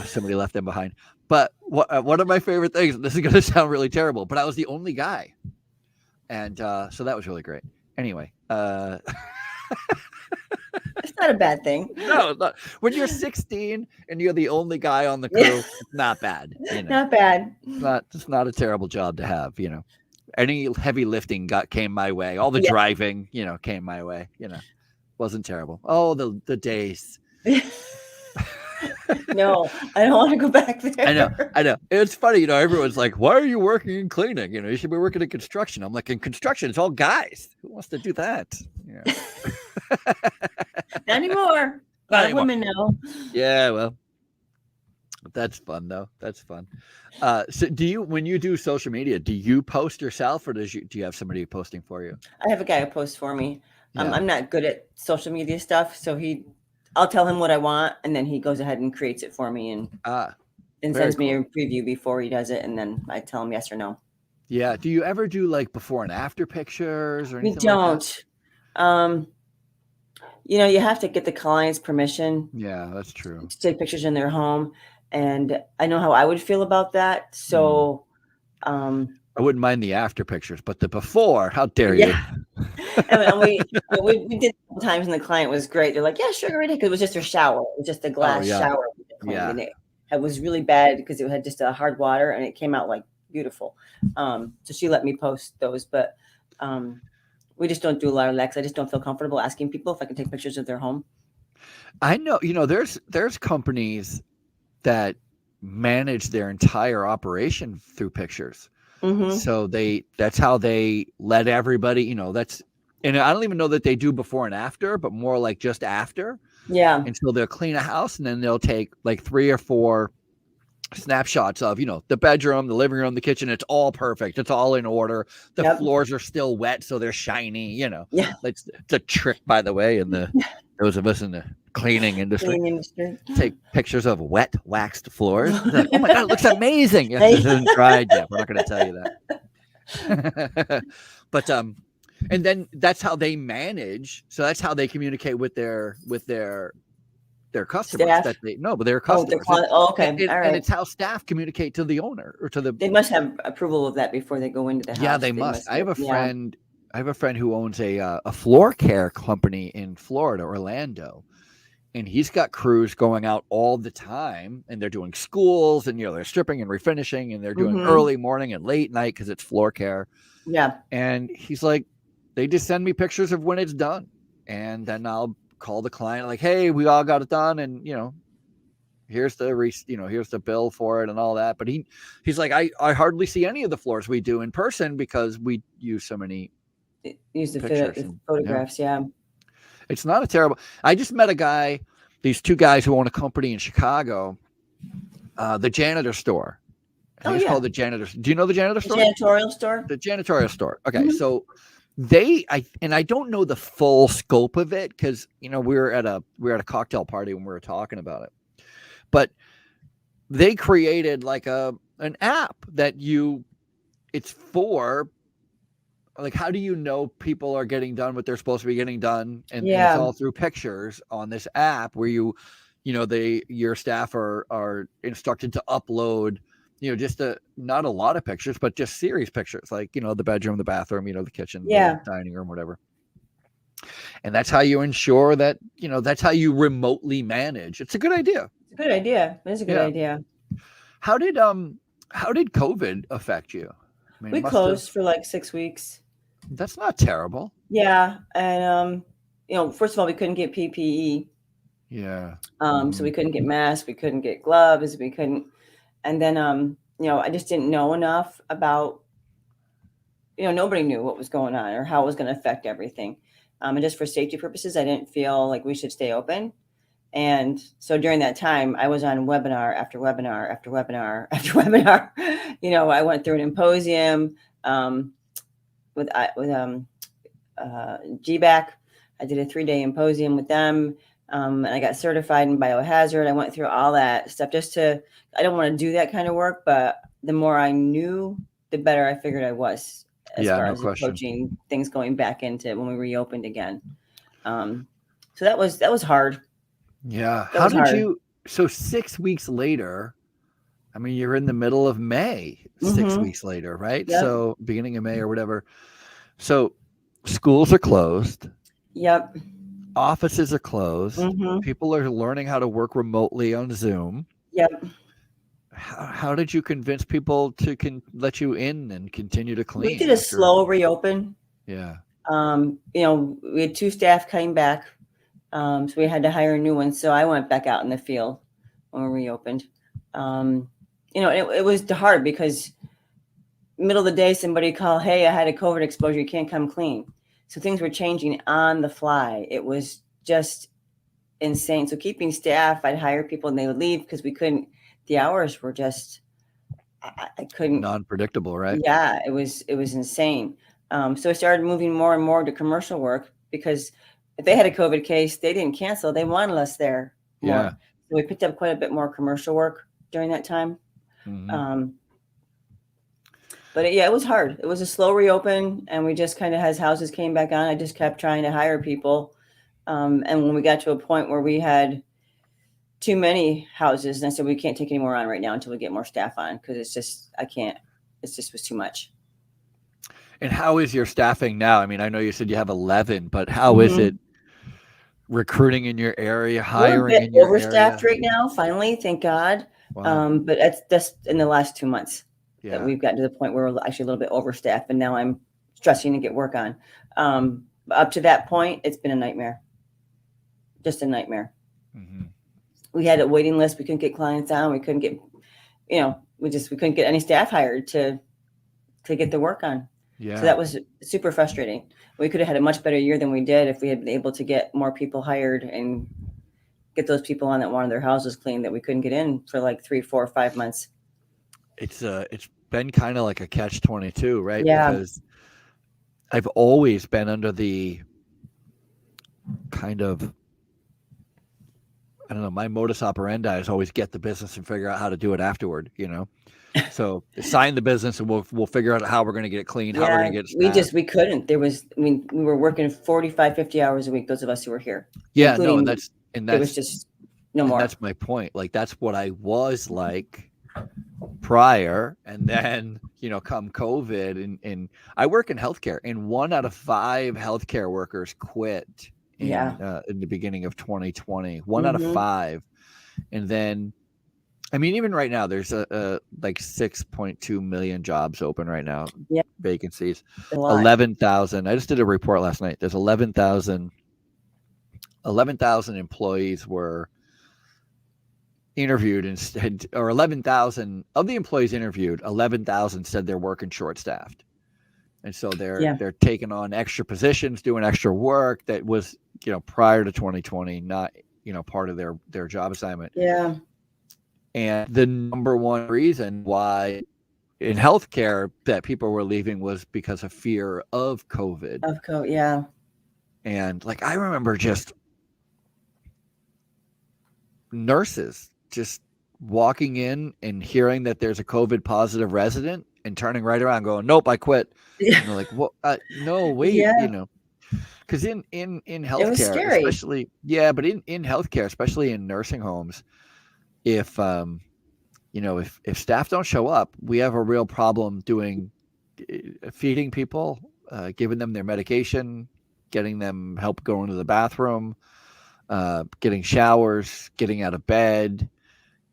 Somebody left them behind. But one of my favorite things, and this is going to sound really terrible, but I was the only guy, and so that was really great. Anyway. It's not a bad thing. No, it's not. When you're 16 and you're the only guy on the crew, it's not bad. You know? Not bad. It's not a terrible job to have, you know. Any heavy lifting came my way. All the driving, you know, came my way. You know, wasn't terrible. Oh, the days. No, I don't want to go back there. I know. It's funny, you know. Everyone's like, "Why are you working in cleaning? You know, you should be working in construction." I'm like, in construction, it's all guys. Who wants to do that? Yeah. Not anymore. A lot of women know. Yeah, well, that's fun though. That's fun. So when you do social media, do you post yourself or do you have somebody posting for you? I have a guy who posts for me. Yeah. I'm not good at social media stuff, so I'll tell him what I want, and then he goes ahead and creates it for me and sends me a preview before he does it, and then I tell him yes or no. Yeah. Do you ever do like before and after pictures or anything? We don't. Like you know, you have to get the client's permission. Yeah, that's true. To take pictures in their home, and I know how I would feel about that. So, I wouldn't mind the after pictures, but the before, how dare you? And we did a couple times, and the client was great. They're like, "Yeah, sure, ready." Because it was just her shower. It was just a glass shower. And it was really bad because it had just a hard water, and it came out like beautiful. So she let me post those, but we just don't do a lot of that because I just don't feel comfortable asking people if I can take pictures of their home. I know, you know, there's companies that manage their entire operation through pictures. Mm-hmm. So that's how they let everybody, you know, and I don't even know that they do before and after, but more like just after. Yeah. And so they'll clean a house and then they'll take like 3 or 4 snapshots of, you know, the bedroom, the living room, the kitchen. It's all perfect. It's all in order. The floors are still wet, so they're shiny, you know. Yeah. It's a trick, by the way, in those of us in the cleaning industry. Take pictures of wet waxed floors. Like, oh my God, it looks amazing. Yeah, it isn't dried yet. We're not going to tell you that. But and then that's how they manage. So that's how they communicate with their customers. Staff? But their customers. Okay. All right. And it's how staff communicate to the owner or to the. They must have approval of that before they go into the house. Yeah, they must. I have a friend. I have a friend who owns a floor care company in Florida, Orlando, and he's got crews going out all the time, and they're doing schools, and you know they're stripping and refinishing, and they're doing early morning and late night because it's floor care. Yeah. And he's like, they just send me pictures of when it's done, and then I'll call the client like, hey, we all got it done, and you know, here's the bill for it and all that. But he's like, I hardly see any of the floors we do in person because we use so many. Use the photographs, yeah. It's not a terrible. I just met these 2 guys who own a company in Chicago, the janitor store. I think it's called the janitor. Do you know the janitor store? Janitorial store? The janitorial store. Okay, so I don't know the full scope of it because you know we were at a cocktail party when we were talking about it, but they created like an app that it's for, like, how do you know people are getting done what they're supposed to be getting done? And it's all through pictures on this app where your staff are instructed to upload, just not a lot of pictures, but just series pictures, like, the bedroom, the bathroom, the kitchen, the dining room, whatever. And that's how you ensure that, that's how you remotely manage. It's a good idea. It's a good idea. It is a good idea. How did COVID affect you? I mean, we closed for like 6 weeks. That's not terrible. Yeah. And, first of all, we couldn't get PPE. Yeah. So we couldn't get masks, we couldn't get gloves, we couldn't. And then, I just didn't know enough about, nobody knew what was going on or how it was going to affect everything. And just for safety purposes, I didn't feel like we should stay open. And so during that time, I was on webinar after webinar after webinar after webinar. I went through an symposium with GBAC. I did a 3-day symposium with them. And I got certified in biohazard. I went through all that stuff I don't want to do that kind of work, but the more I knew, the better I figured I was as far as approaching things going back into when we reopened again. So that was hard. Yeah. How did you, so 6 weeks later, I mean, you're in the middle of May, 6 weeks later, right? Yep. So beginning of May or whatever. So schools are closed. Yep. Offices are closed. People are learning how to work remotely on Zoom. Yep. How did you convince people to let you in and continue to clean? We did a slow reopen. Yeah. We had 2 staff came back. So we had to hire a new one. So I went back out in the field when we reopened. It was hard because middle of the day, somebody called, hey, I had a COVID exposure. You can't come clean. So things were changing on the fly. It was just insane. So keeping staff, I'd hire people and they would leave because we couldn't, the hours were just, I couldn't. Non-predictable, right? Yeah, it was insane. So I started moving more and more to commercial work because if they had a COVID case, they didn't cancel. They wanted us there more. Yeah. So we picked up quite a bit more commercial work during that time. But it was hard. It was a slow reopen, and we just kind of, as houses came back on, I just kept trying to hire people. And when we got to a point where we had too many houses, and I said, we can't take any more on right now until we get more staff on, because it's just, I can't, it just was too much. And how is your staffing now? I mean, I know you said you have 11, but how is it recruiting in your area, hiring in your area? We're overstaffed right now, finally, thank God. Wow. But that's in the last 2 months. That we've gotten to the point where we're actually a little bit overstaffed, and now I'm stressing to get work on. Up to that point, it's been a nightmare. Just a nightmare. We had a waiting list. We couldn't get clients on. We couldn't get, we couldn't get any staff hired to get the work on. Yeah. So that was super frustrating. We could have had a much better year than we did if we had been able to get more people hired and get those people on that wanted their houses clean that we couldn't get in for like 3, 4, 5 months. It's been kind of like a catch-22, right? Yeah. Because I've always been under the kind of, I don't know, my modus operandi is always get the business and figure out how to do it afterward, So sign the business and we'll figure out how we're going to get it clean, how we're going to get it staffed. We couldn't. We were working 45, 50 hours a week, those of us who were here. Yeah, no, and that's there was just no more. That's my point. Like, that's what I was like prior, and then come COVID, and I work in healthcare, and 1 out of 5 healthcare workers quit in the beginning of 2020. 1 out of 5, and then I mean, even right now, there's like 6.2 million jobs open right now. Yeah, vacancies. 11,000. I just did a report last night. There's 11,000 employees were interviewed, instead, or 11,000 of the employees interviewed, 11,000 said they're working short-staffed, and so they're taking on extra positions, doing extra work that was prior to 2020 not part of their job assignment. Yeah. And the number one reason why in healthcare that people were leaving was because of fear of COVID. Yeah. And like, I remember just nurses just walking in and hearing that there's a COVID positive resident and turning right around going, nope, I quit. And they're like, well, no, wait, Yeah. because in It was healthcare, scary. especially, but in healthcare, especially in nursing homes, if if staff don't show up, we have a real problem doing feeding people, giving them their medication, getting them help going to the bathroom, getting showers, getting out of bed,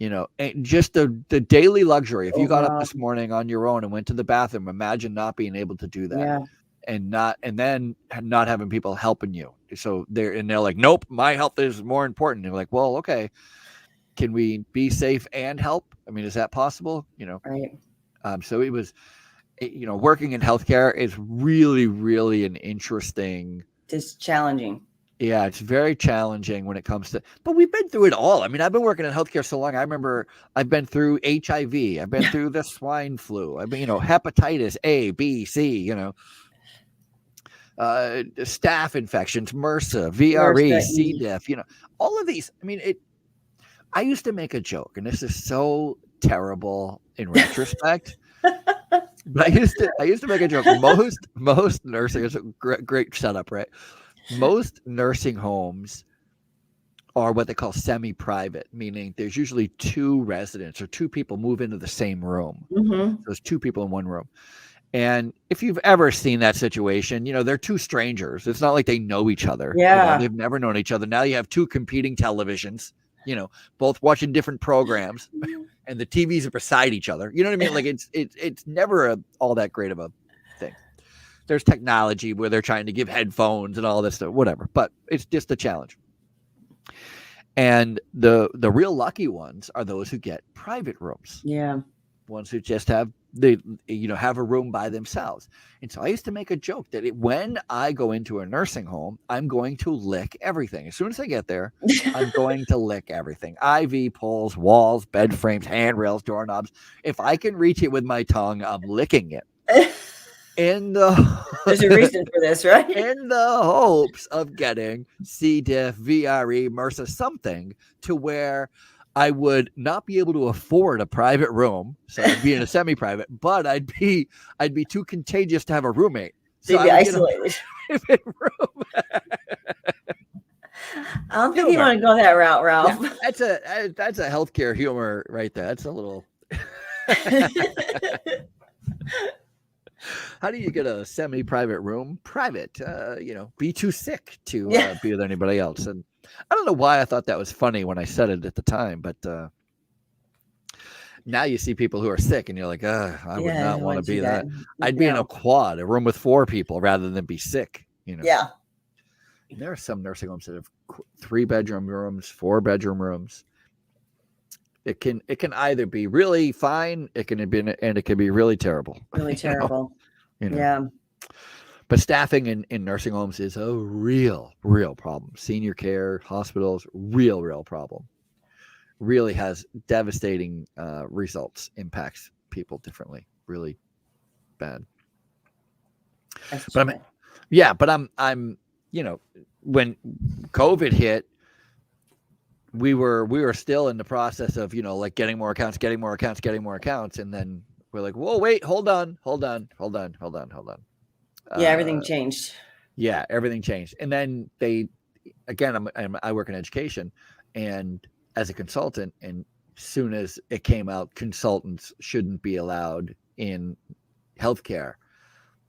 and just the daily luxury. If you got up Overall. this morning on your own and went to the bathroom, imagine not being able to do that. Yeah. And then not having people helping you. So they're like, nope, my health is more important. And you're like, well, okay, can we be safe and help? I mean, is that possible? Right. So it was, working in healthcare is really, really an interesting. Just challenging. Yeah, it's very challenging when it comes to, but we've been through it all. I mean, I've been working in healthcare so long. I remember I've been through HIV. I've been through the swine flu. I've been, hepatitis A, B, C, staph infections, MRSA, VRE, C. diff, all of these. I mean, I used to make a joke, and this is so terrible in retrospect. But I used to make a joke. Most nursing, it's a great setup, right? Most nursing homes are what they call semi-private, meaning there's usually two residents or two people move into the same room. Mm-hmm. So there's two people in one room. And if you've ever seen that situation, they're two strangers. It's not like they know each other. Yeah. They've never known each other. Now you have two competing televisions, both watching different programs, and the TVs are beside each other. You know what I mean? Like it's never all that great of a thing. There's technology where they're trying to give headphones and all this stuff, whatever, but it's just a challenge. And the real lucky ones are those who get private rooms. Yeah. Ones who just have have a room by themselves. And so I used to make a joke that when I go into a nursing home, I'm going to lick everything. As soon as I get there, I'm going to lick everything. IV poles, walls, bed frames, handrails, doorknobs. If I can reach it with my tongue, I'm licking it. There's a reason for this, right? In the hopes of getting C. diff, VRE, MRSA, something to where I would not be able to afford a private room, so I'd be in a semi-private, but I'd be too contagious to have a roommate. So you'd be isolated. Room. I don't think you want to go that route, Ralph. Yeah, that's a healthcare humor right there. That's a little. How do you get a semi-private room? Private, be too sick to be with anybody else. And I don't know why I thought that was funny when I said it at the time, but now you see people who are sick and you're like, I would not want to be that. I'd be in a quad, a room with 4 people rather than be sick. Yeah. There are some nursing homes that have 3-bedroom rooms, 4-bedroom rooms. It can either be really fine, it can be really terrible. Really terrible. Yeah. But staffing in nursing homes is a real problem. Senior care, hospitals, real problem. Really has devastating results, impacts people differently, really bad. But I'm when COVID hit, we were still in the process of, like getting more accounts. And then we're like, whoa, wait, hold on. Yeah, everything changed. Yeah, everything changed. And then I work in education and as a consultant, and soon as it came out, consultants shouldn't be allowed in healthcare.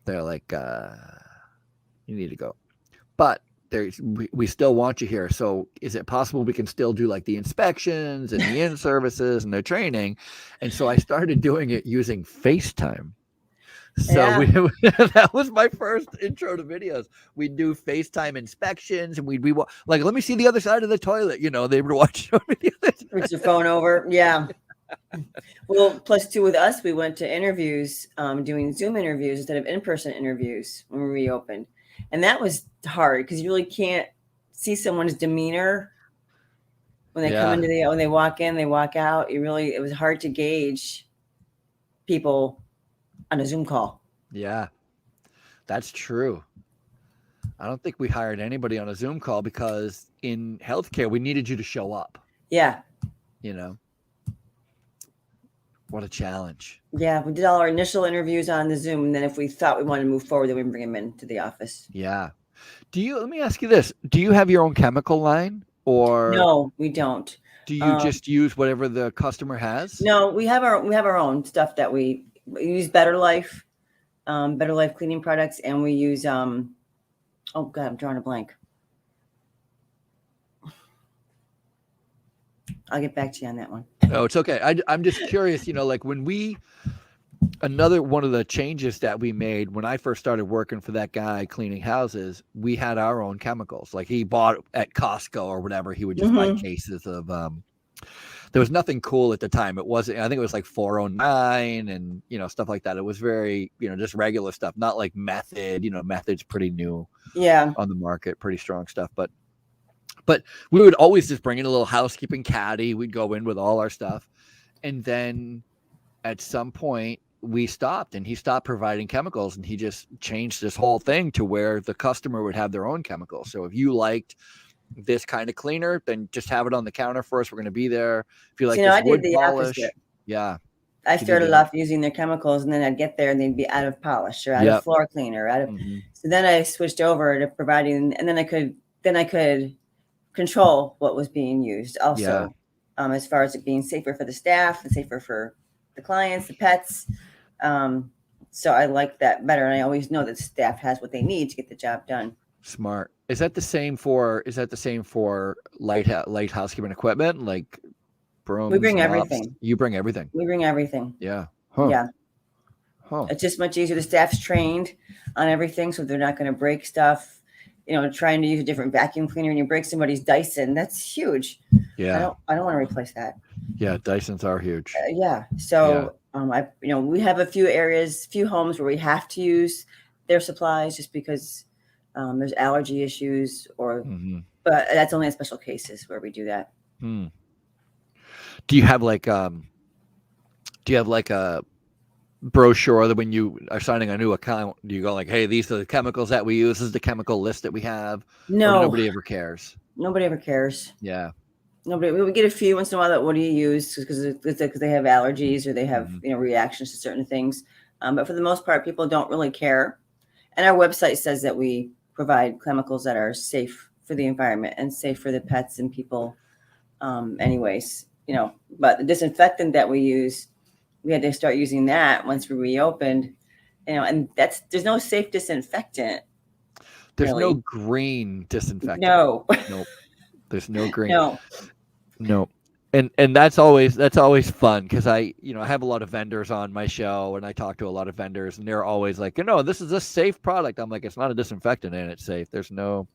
They're like, you need to go. But we still want you here. So is it possible we can still do like the inspections and the in-services and the training? And so I started doing it using FaceTime. So that was my first intro to videos. We'd do FaceTime inspections and we'd be like, let me see the other side of the toilet. They would watch videos. Put your phone over. Yeah. Well, +2 with us, we went to interviews, doing Zoom interviews instead of in-person interviews when we reopened. And that was hard because you really can't see someone's demeanor when they come into when they walk in, they walk out. It was hard to gauge people on a Zoom call. Yeah, that's true. I don't think we hired anybody on a Zoom call because in healthcare, we needed you to show up. Yeah. What a challenge. Yeah, we did all our initial interviews on the Zoom, and then if we thought we wanted to move forward, then we bring them into the office. Yeah. Let me ask you this. Do you have your own chemical line, or No, we don't. do you just use whatever the customer has? No, we have our own stuff that we use. Better Life cleaning products, and we use oh God, I'm drawing a blank. I'll get back to you on that one. No, it's okay. I'm just curious, like another one of the changes that we made when I first started working for that guy cleaning houses, we had our own chemicals. Like he bought at Costco or whatever, he would just buy cases of there was nothing cool at the time. It wasn't, I think it was like 409 and stuff like that. It was very, just regular stuff, not like Method. Method's pretty new on the market, pretty strong stuff. But we would always just bring in a little housekeeping caddy. We'd go in with all our stuff. And then at some point we stopped and he stopped providing chemicals, and he just changed this whole thing to where the customer would have their own chemicals. So if you liked this kind of cleaner, then just have it on the counter for us. We're going to be there. If you like this wood polish. Yeah. I started off using their chemicals, and then I'd get there and they'd be out of polish or out of floor cleaner, so then I switched over to providing, and then I could control what was being used also, as far as it being safer for the staff and safer for the clients, the pets. So I like that better. And I always know that staff has what they need to get the job done. Smart. Is that the same for light housekeeping equipment? Like brooms? We bring mops? everything. You bring everything. We bring everything. Yeah. Huh. Yeah. Huh. It's just much easier. The staff's trained on everything, so they're not going to break stuff. Trying to use a different vacuum cleaner and you break somebody's Dyson, that's huge. Yeah. I don't want to replace that. Yeah. Dysons are huge. So, we have a few homes where we have to use their supplies just because there's allergy issues but that's only in special cases where we do that. Do you have like a brochure that when you are signing a new account, do you go like, hey, these are the chemicals that we use, this is the chemical list that we have? No, nobody ever cares. Yeah, nobody. We get a few once in a while that, what do you use, because they have allergies or they have reactions to certain things, but for the most part people don't really care. And our website says that we provide chemicals that are safe for the environment and safe for the pets and people, anyways, but the disinfectant that we use, we had to start using that once we reopened, and there's no safe disinfectant. There's no green disinfectant. No. Nope. There's no green. No. And that's always fun because I have a lot of vendors on my show and I talk to a lot of vendors and they're always like, this is a safe product. I'm like, it's not a disinfectant and it's safe. There's no.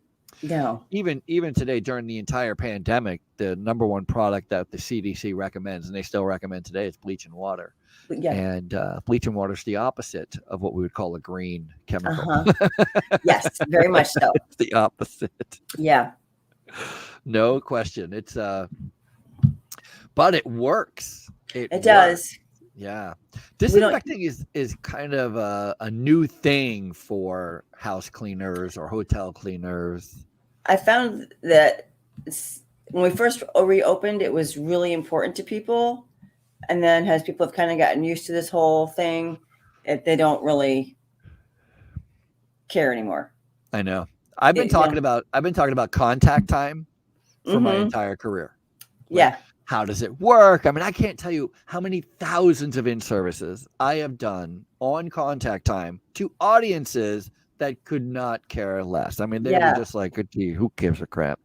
Even today during the entire pandemic, the number one product that the CDC recommends, and they still recommend today, is bleach and water. And bleach and water is the opposite of what we would call a green chemical. Yes, very much so. It's the opposite. Yeah. No question. It's but it works. It does. Yeah. Disinfecting is kind of a new thing for house cleaners or hotel cleaners. I found that when we first reopened, it was really important to people. And then as people have kind of gotten used to this whole thing, they don't really care anymore. I know. I've been talking about contact time for my entire career. Like, how does it work? I mean, I can't tell you how many thousands of in-services I have done on contact time to audiences that could not care less. I mean, they were just like, gee, who gives a crap?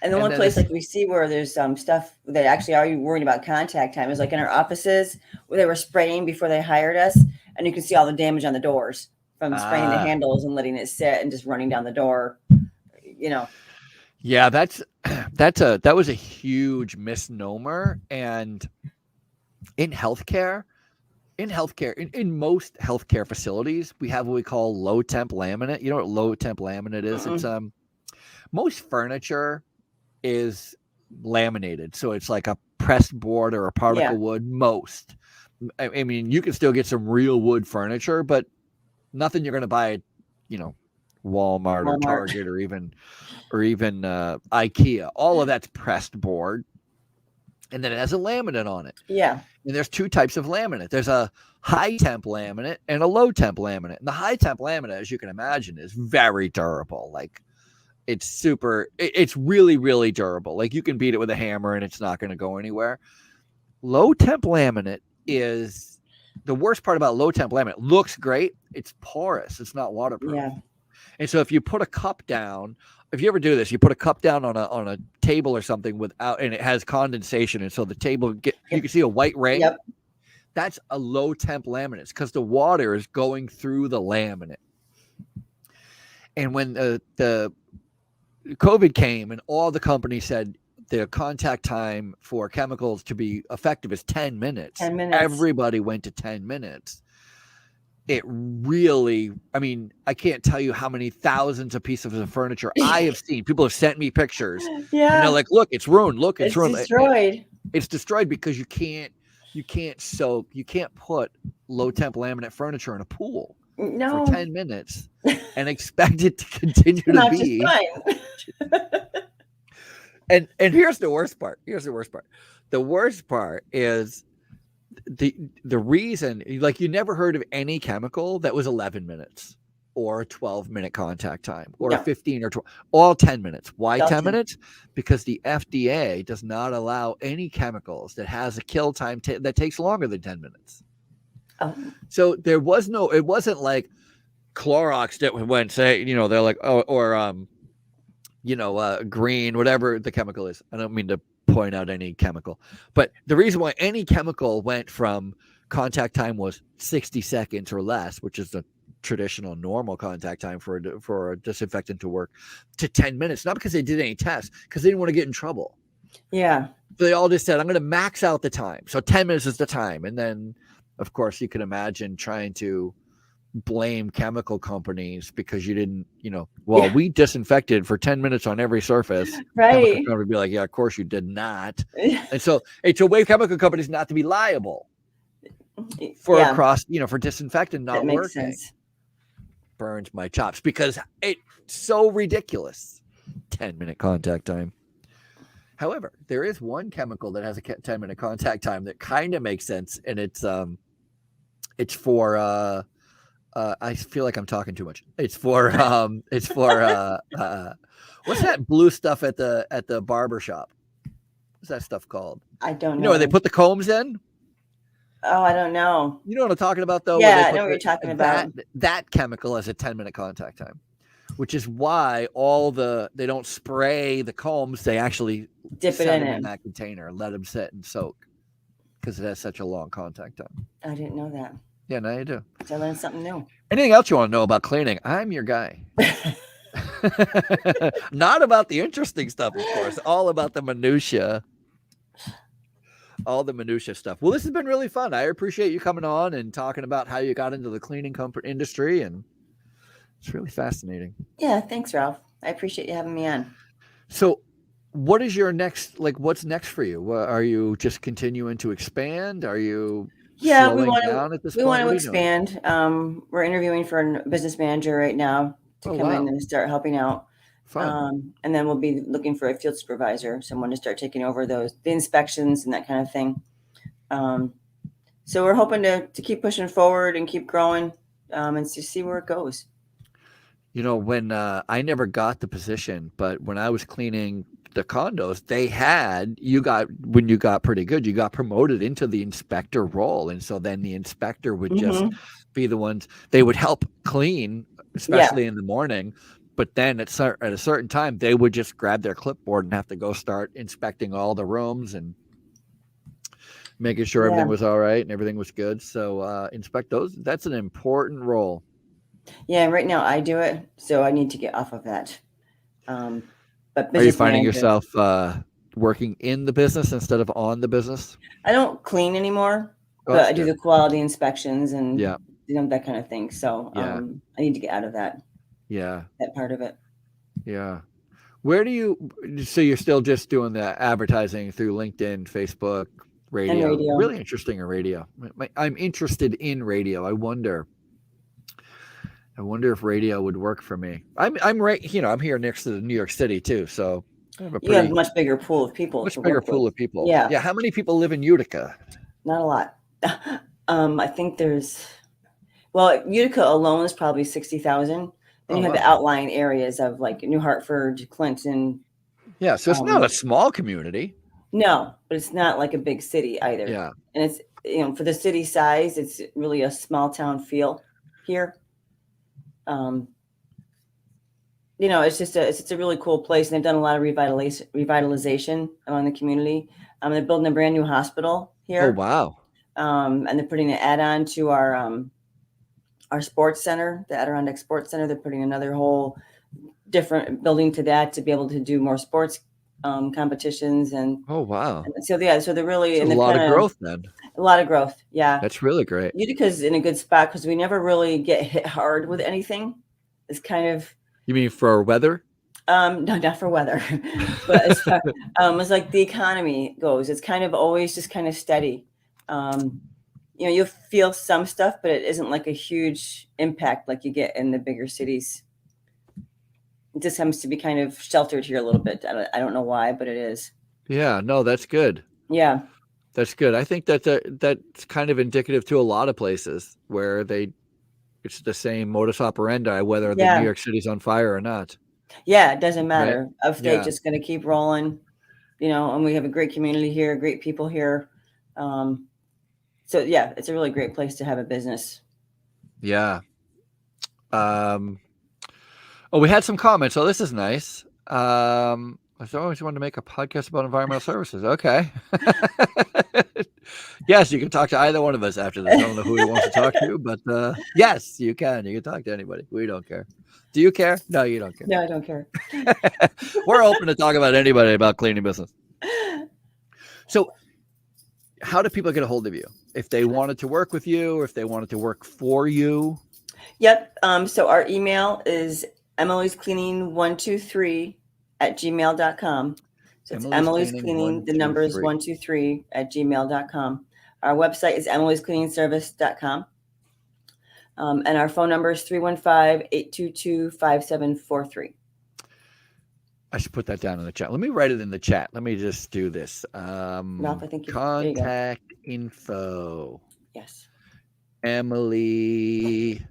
And the one place like we see where there's stuff that actually are you worried about contact time is like in our offices where they were spraying before they hired us. And you can see all the damage on the doors from spraying the handles and letting it sit and just running down the door, Yeah, that was a huge misnomer. And in healthcare, in most healthcare facilities, we have what we call low temp laminate. You know what low temp laminate is? It's most furniture is laminated, so it's like a pressed board or a particle wood. Most, I mean, you can still get some real wood furniture, but nothing you're going to buy, Walmart or Target or even IKEA. All of that's pressed board. and then it has a laminate on it. Yeah. And there's two types of laminate. There's a high temp laminate and a low temp laminate. And the high temp laminate, as you can imagine, is very durable. Like it's really, really durable. Like you can beat it with a hammer and it's not going to go anywhere. Low temp laminate is the worst part about low temp laminate. Looks great. It's porous. It's not waterproof. Yeah. And so if you put a cup down, if you ever do this, you put a cup down on a table or something and it has condensation. And so the table, you can see a white ring. Yep. That's a low temp laminate because the water is going through the laminate. And when the COVID came and all the companies said the contact time for chemicals to be effective is 10 minutes. 10 minutes. Everybody went to 10 minutes. It really, I mean, I can't tell you how many thousands of pieces of furniture I have seen. People have sent me pictures. Yeah. And they're like, look, it's ruined. Look, it's ruined. Destroyed. It's destroyed because you can't put low temp laminate furniture in a pool for 10 minutes and expect it to continue to be. And here's the worst part. The worst part is the reason, like, you never heard of any chemical that was 11 minutes or a 12-minute contact time or 15 or 12, all 10 minutes. Why 10 minutes? Because the FDA does not allow any chemicals that has a kill time that takes longer than 10 minutes. Oh. So it wasn't like Clorox that went, say, they're like, green, whatever the chemical is. I don't mean to point out any chemical, but the reason why any chemical went from contact time was 60 seconds or less, which is the traditional normal contact time for a disinfectant to work, to 10 minutes, not because they did any tests, because they didn't want to get in trouble. Yeah. So they all just said, I'm going to max out the time. So 10 minutes is the time. And then, of course, you can imagine trying to blame chemical companies because you didn't, we disinfected for 10 minutes on every surface. Right. Chemical company would be like, yeah, of course you did not. And so it's a way of chemical companies not to be liable for for disinfectant not that makes working. Sense. Burns my chops because it's so ridiculous. 10-minute contact time. However, there is one chemical that has a 10-minute contact time that kind of makes sense, and it's for I feel like I'm talking too much. It's for what's that blue stuff at the barber shop? What's that stuff called? I don't know. You know where they put the combs in? Oh, I don't know. You know what I'm talking about, though? Yeah, I know what you're talking about. That chemical has a 10-minute contact time, which is why they don't spray the combs. They actually dip it in that container, let them sit and soak because it has such a long contact time. I didn't know that. Yeah, now you do. I learned something new. Anything else you want to know about cleaning? I'm your guy. Not about the interesting stuff, of course. All about the minutia. All the minutia stuff. Well, this has been really fun. I appreciate you coming on and talking about how you got into the cleaning industry, and it's really fascinating. Yeah, thanks, Ralph. I appreciate you having me on. So, what is your next? Like, what's next for you? Are you just continuing to expand? Are you? Yeah, we want to expand. We're interviewing for a business manager right now to come in and start helping out. Fun. And then we'll be looking for a field supervisor, someone to start taking over the inspections and that kind of thing. So we're hoping to keep pushing forward and keep growing and to see where it goes. When I never got the position, but when I was cleaning the condos, when you got pretty good, you got promoted into the inspector role. And so then the inspector would just be the ones, they would help clean, especially in the morning. But then at a certain time, they would just grab their clipboard and have to go start inspecting all the rooms and making sure everything was all right and everything was good. So inspect those. That's an important role. Yeah, right now I do it, so I need to get off of that. But are you finding yourself working in the business instead of on the business? I don't clean anymore, but I do the quality inspections and that kind of thing. So I need to get out of that. Yeah, that part of it. Yeah. So you're still just doing the advertising through LinkedIn, Facebook, radio. And radio. Really interesting in radio. I'm interested in radio. I wonder if radio would work for me. I'm right. I'm here next to New York City too. So I have a You have a pretty much bigger pool of people much to bigger work with. pool of people. Yeah, Yeah. How many people live in Utica? not a lot. I think Utica alone is probably 60,000. Then Oh, you have the wow. outlying areas of like New Hartford, Clinton. Yeah. So it's not a small community. No, but it's not like a big city either. Yeah. And it's, for the city size, it's really a small town feel here. It's just a really cool place, and they've done a lot of revitalization around the community. They're building a brand new hospital here. Oh, wow. And they're putting an add-on to our sports center, the Adirondack Sports Center. They're putting another whole different building to that to be able to do more sports competitions. And Oh, wow. so they're really That's a lot of growth then. A lot of growth. Yeah. That's really great. Utica's in a good spot because we never really get hit hard with anything. It's kind of. You mean for weather? No, not for weather, but it's like the economy goes. It's kind of always just kind of steady. You'll feel some stuff, but it isn't like a huge impact like you get in the bigger cities. It just happens to be kind of sheltered here a little bit. I don't know why, but it is. Yeah, no, that's good. Yeah. That's good. I think that's kind of indicative to a lot of places where it's the same modus operandi, whether the New York City's on fire or not. Yeah, it doesn't matter. Right? If they're just going to keep rolling, and we have a great community here, great people here. So yeah, it's a really great place to have a business. Yeah. We had some comments. Oh, this is nice. I always wanted to make a podcast about environmental services. Okay. Yes, you can talk to either one of us after this. I don't know who he wants to talk to, but yes, you can. You can talk to anybody. We don't care. Do you care? No, you don't care. No, I don't care. We're open to talk about anybody about cleaning business. So how do people get a hold of you? If they wanted to work with you, or if they wanted to work for you? Yep. So our email is emilyscleaning123@gmail.com. So it's Emily's Cleaning, the number is 123@gmail.com. Our website is emilyscleaningservice.com. And our phone number is 315-822-5743. I should put that down in the chat. Let me write it in the chat. Let me just do this. Ralph, I think contact info. Yes. Emily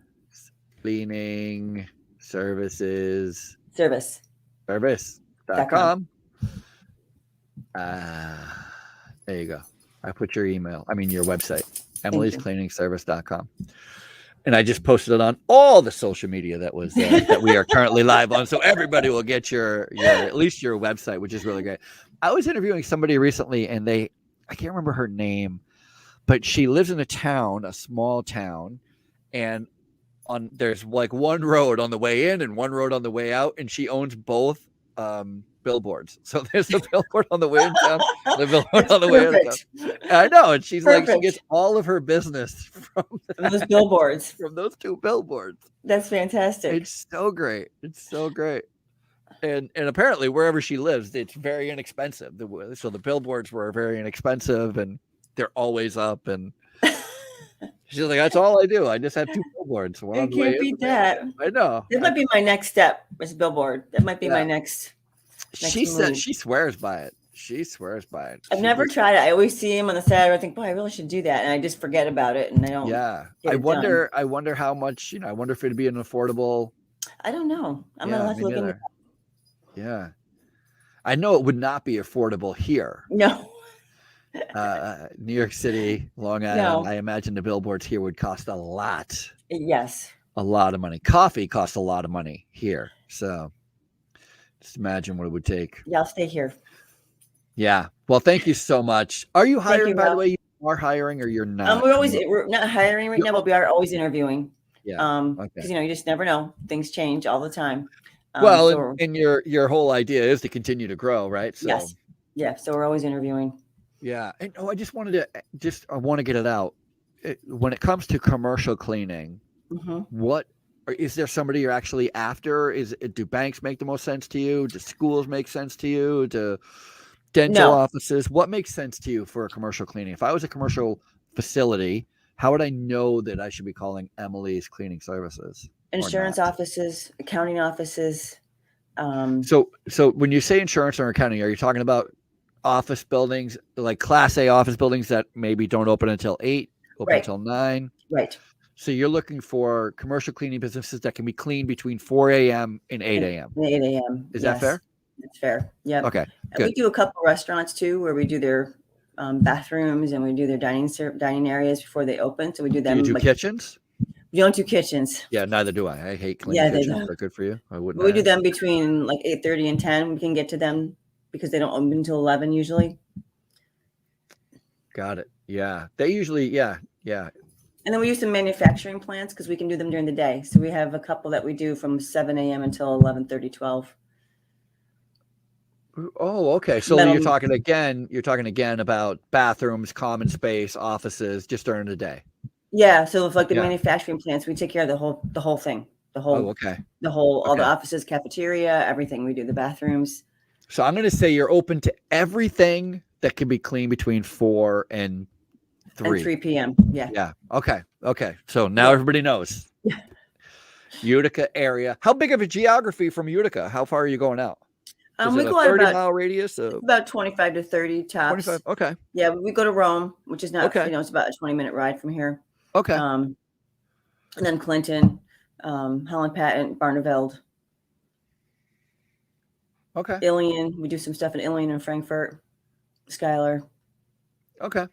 Cleaning Services. Service.com. There you go. I put your email. I mean, your website. Emily'sCleaningservice.com. And I just posted it on all the social media that was that we are currently live on, so everybody will get your at least your website, which is really great. I was interviewing somebody recently, and I can't remember her name, but she lives in a small town, and there's like one road on the way in and one road on the way out, and she owns both billboards. So there's a billboard on the way in town, the billboard on the way out of town. I know, and she's like, she gets all of her business from those billboards, from those two billboards. That's fantastic. It's so great. And apparently wherever she lives, it's very inexpensive. So the billboards were very inexpensive, and they're always up. And she's like, that's all I do. I just have two billboards. You can't beat that. I know. It might be my next step. It's a billboard. That might be my next. She said she swears by it. I've never tried it. I always see him on the side. I think, boy, I really should do that, and I just forget about it, and I don't. Yeah, I wonder how much. I wonder if it'd be an affordable. I don't know. I'm gonna have to look into that. Yeah, I know it would not be affordable here. No. New York City, Long Island. No. I imagine the billboards here would cost a lot. Yes. A lot of money. Coffee costs a lot of money here, so. Just imagine what it would take. Yeah, I'll stay here. Yeah. Well, thank you so much. Are you hiring, by the way? You are hiring, or you're not? We're not hiring right now, but we are always interviewing. Yeah. Because you just never know. Things change all the time. Well, and your whole idea is to continue to grow, right? So, yes. Yeah. So we're always interviewing. Yeah. And I just wanted to I want to get it out. When it comes to commercial cleaning, what is there somebody you're actually after? Do banks make the most sense to you? Do schools make sense to you? Do dental offices? What makes sense to you for a commercial cleaning? If I was a commercial facility, how would I know that I should be calling Emily's Cleaning Services? Insurance offices, accounting offices, So when you say insurance or accounting, are you talking about office buildings, like Class A office buildings that maybe don't open until 8, open Right. until 9? Right. So you're looking for commercial cleaning businesses that can be cleaned between 4 a.m. and 8 a.m. 8 a.m. Is that fair? That's fair. Yep. Okay, And we good. do a couple restaurants too, where we do their bathrooms and we do their dining areas before they open. So we do Do them. you do like, kitchens? we don't do kitchens. Yeah, neither do I. I hate cleaning Yeah, they kitchens, don't. but good for you. I wouldn't. But we do have. them between like 8:30 and 10. We can get to them because they don't open until 11 usually. Got it. Yeah, they usually. Yeah. And then we use some manufacturing plants because we can do them during the day. So we have a couple that we do from 7 a.m. until 11:30, 12. Oh, okay. So Metal- you're talking again about bathrooms, common space, offices, just during the day. Yeah. So if like the Yeah. manufacturing plants, we take care of the whole thing, Oh, okay. all the Okay. offices, cafeteria, everything. We do the bathrooms. So I'm going to say you're open to everything that can be cleaned between 4 and 3. And 3 p.m. Yeah. Yeah. Okay. So now everybody knows. Yeah. Utica area. How big of a geography from Utica? How far are you going out? Is We it go a out 30-mile radius? about 25 to 30 tops. 25. Okay. Yeah, we go to Rome, which is not, Okay. it's about a 20-minute ride from here. Okay. And then Clinton, Holland Patent, Barneveld, Okay. Ilion. We do some stuff in Ilion and Frankfurt, Schuyler. Okay.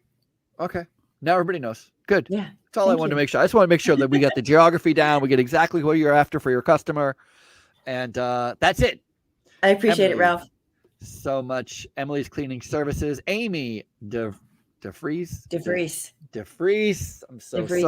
Now everybody knows. Good. Yeah. That's all I Thank wanted to you. make sure. I just want to make sure that we got the geography down. We get exactly what you're after for your customer. And that's it. I appreciate it, Emily, Ralph. so much. Emily's Cleaning Services. Amy DeVries. DeVries. DeVries. I'm so DeVries. sorry.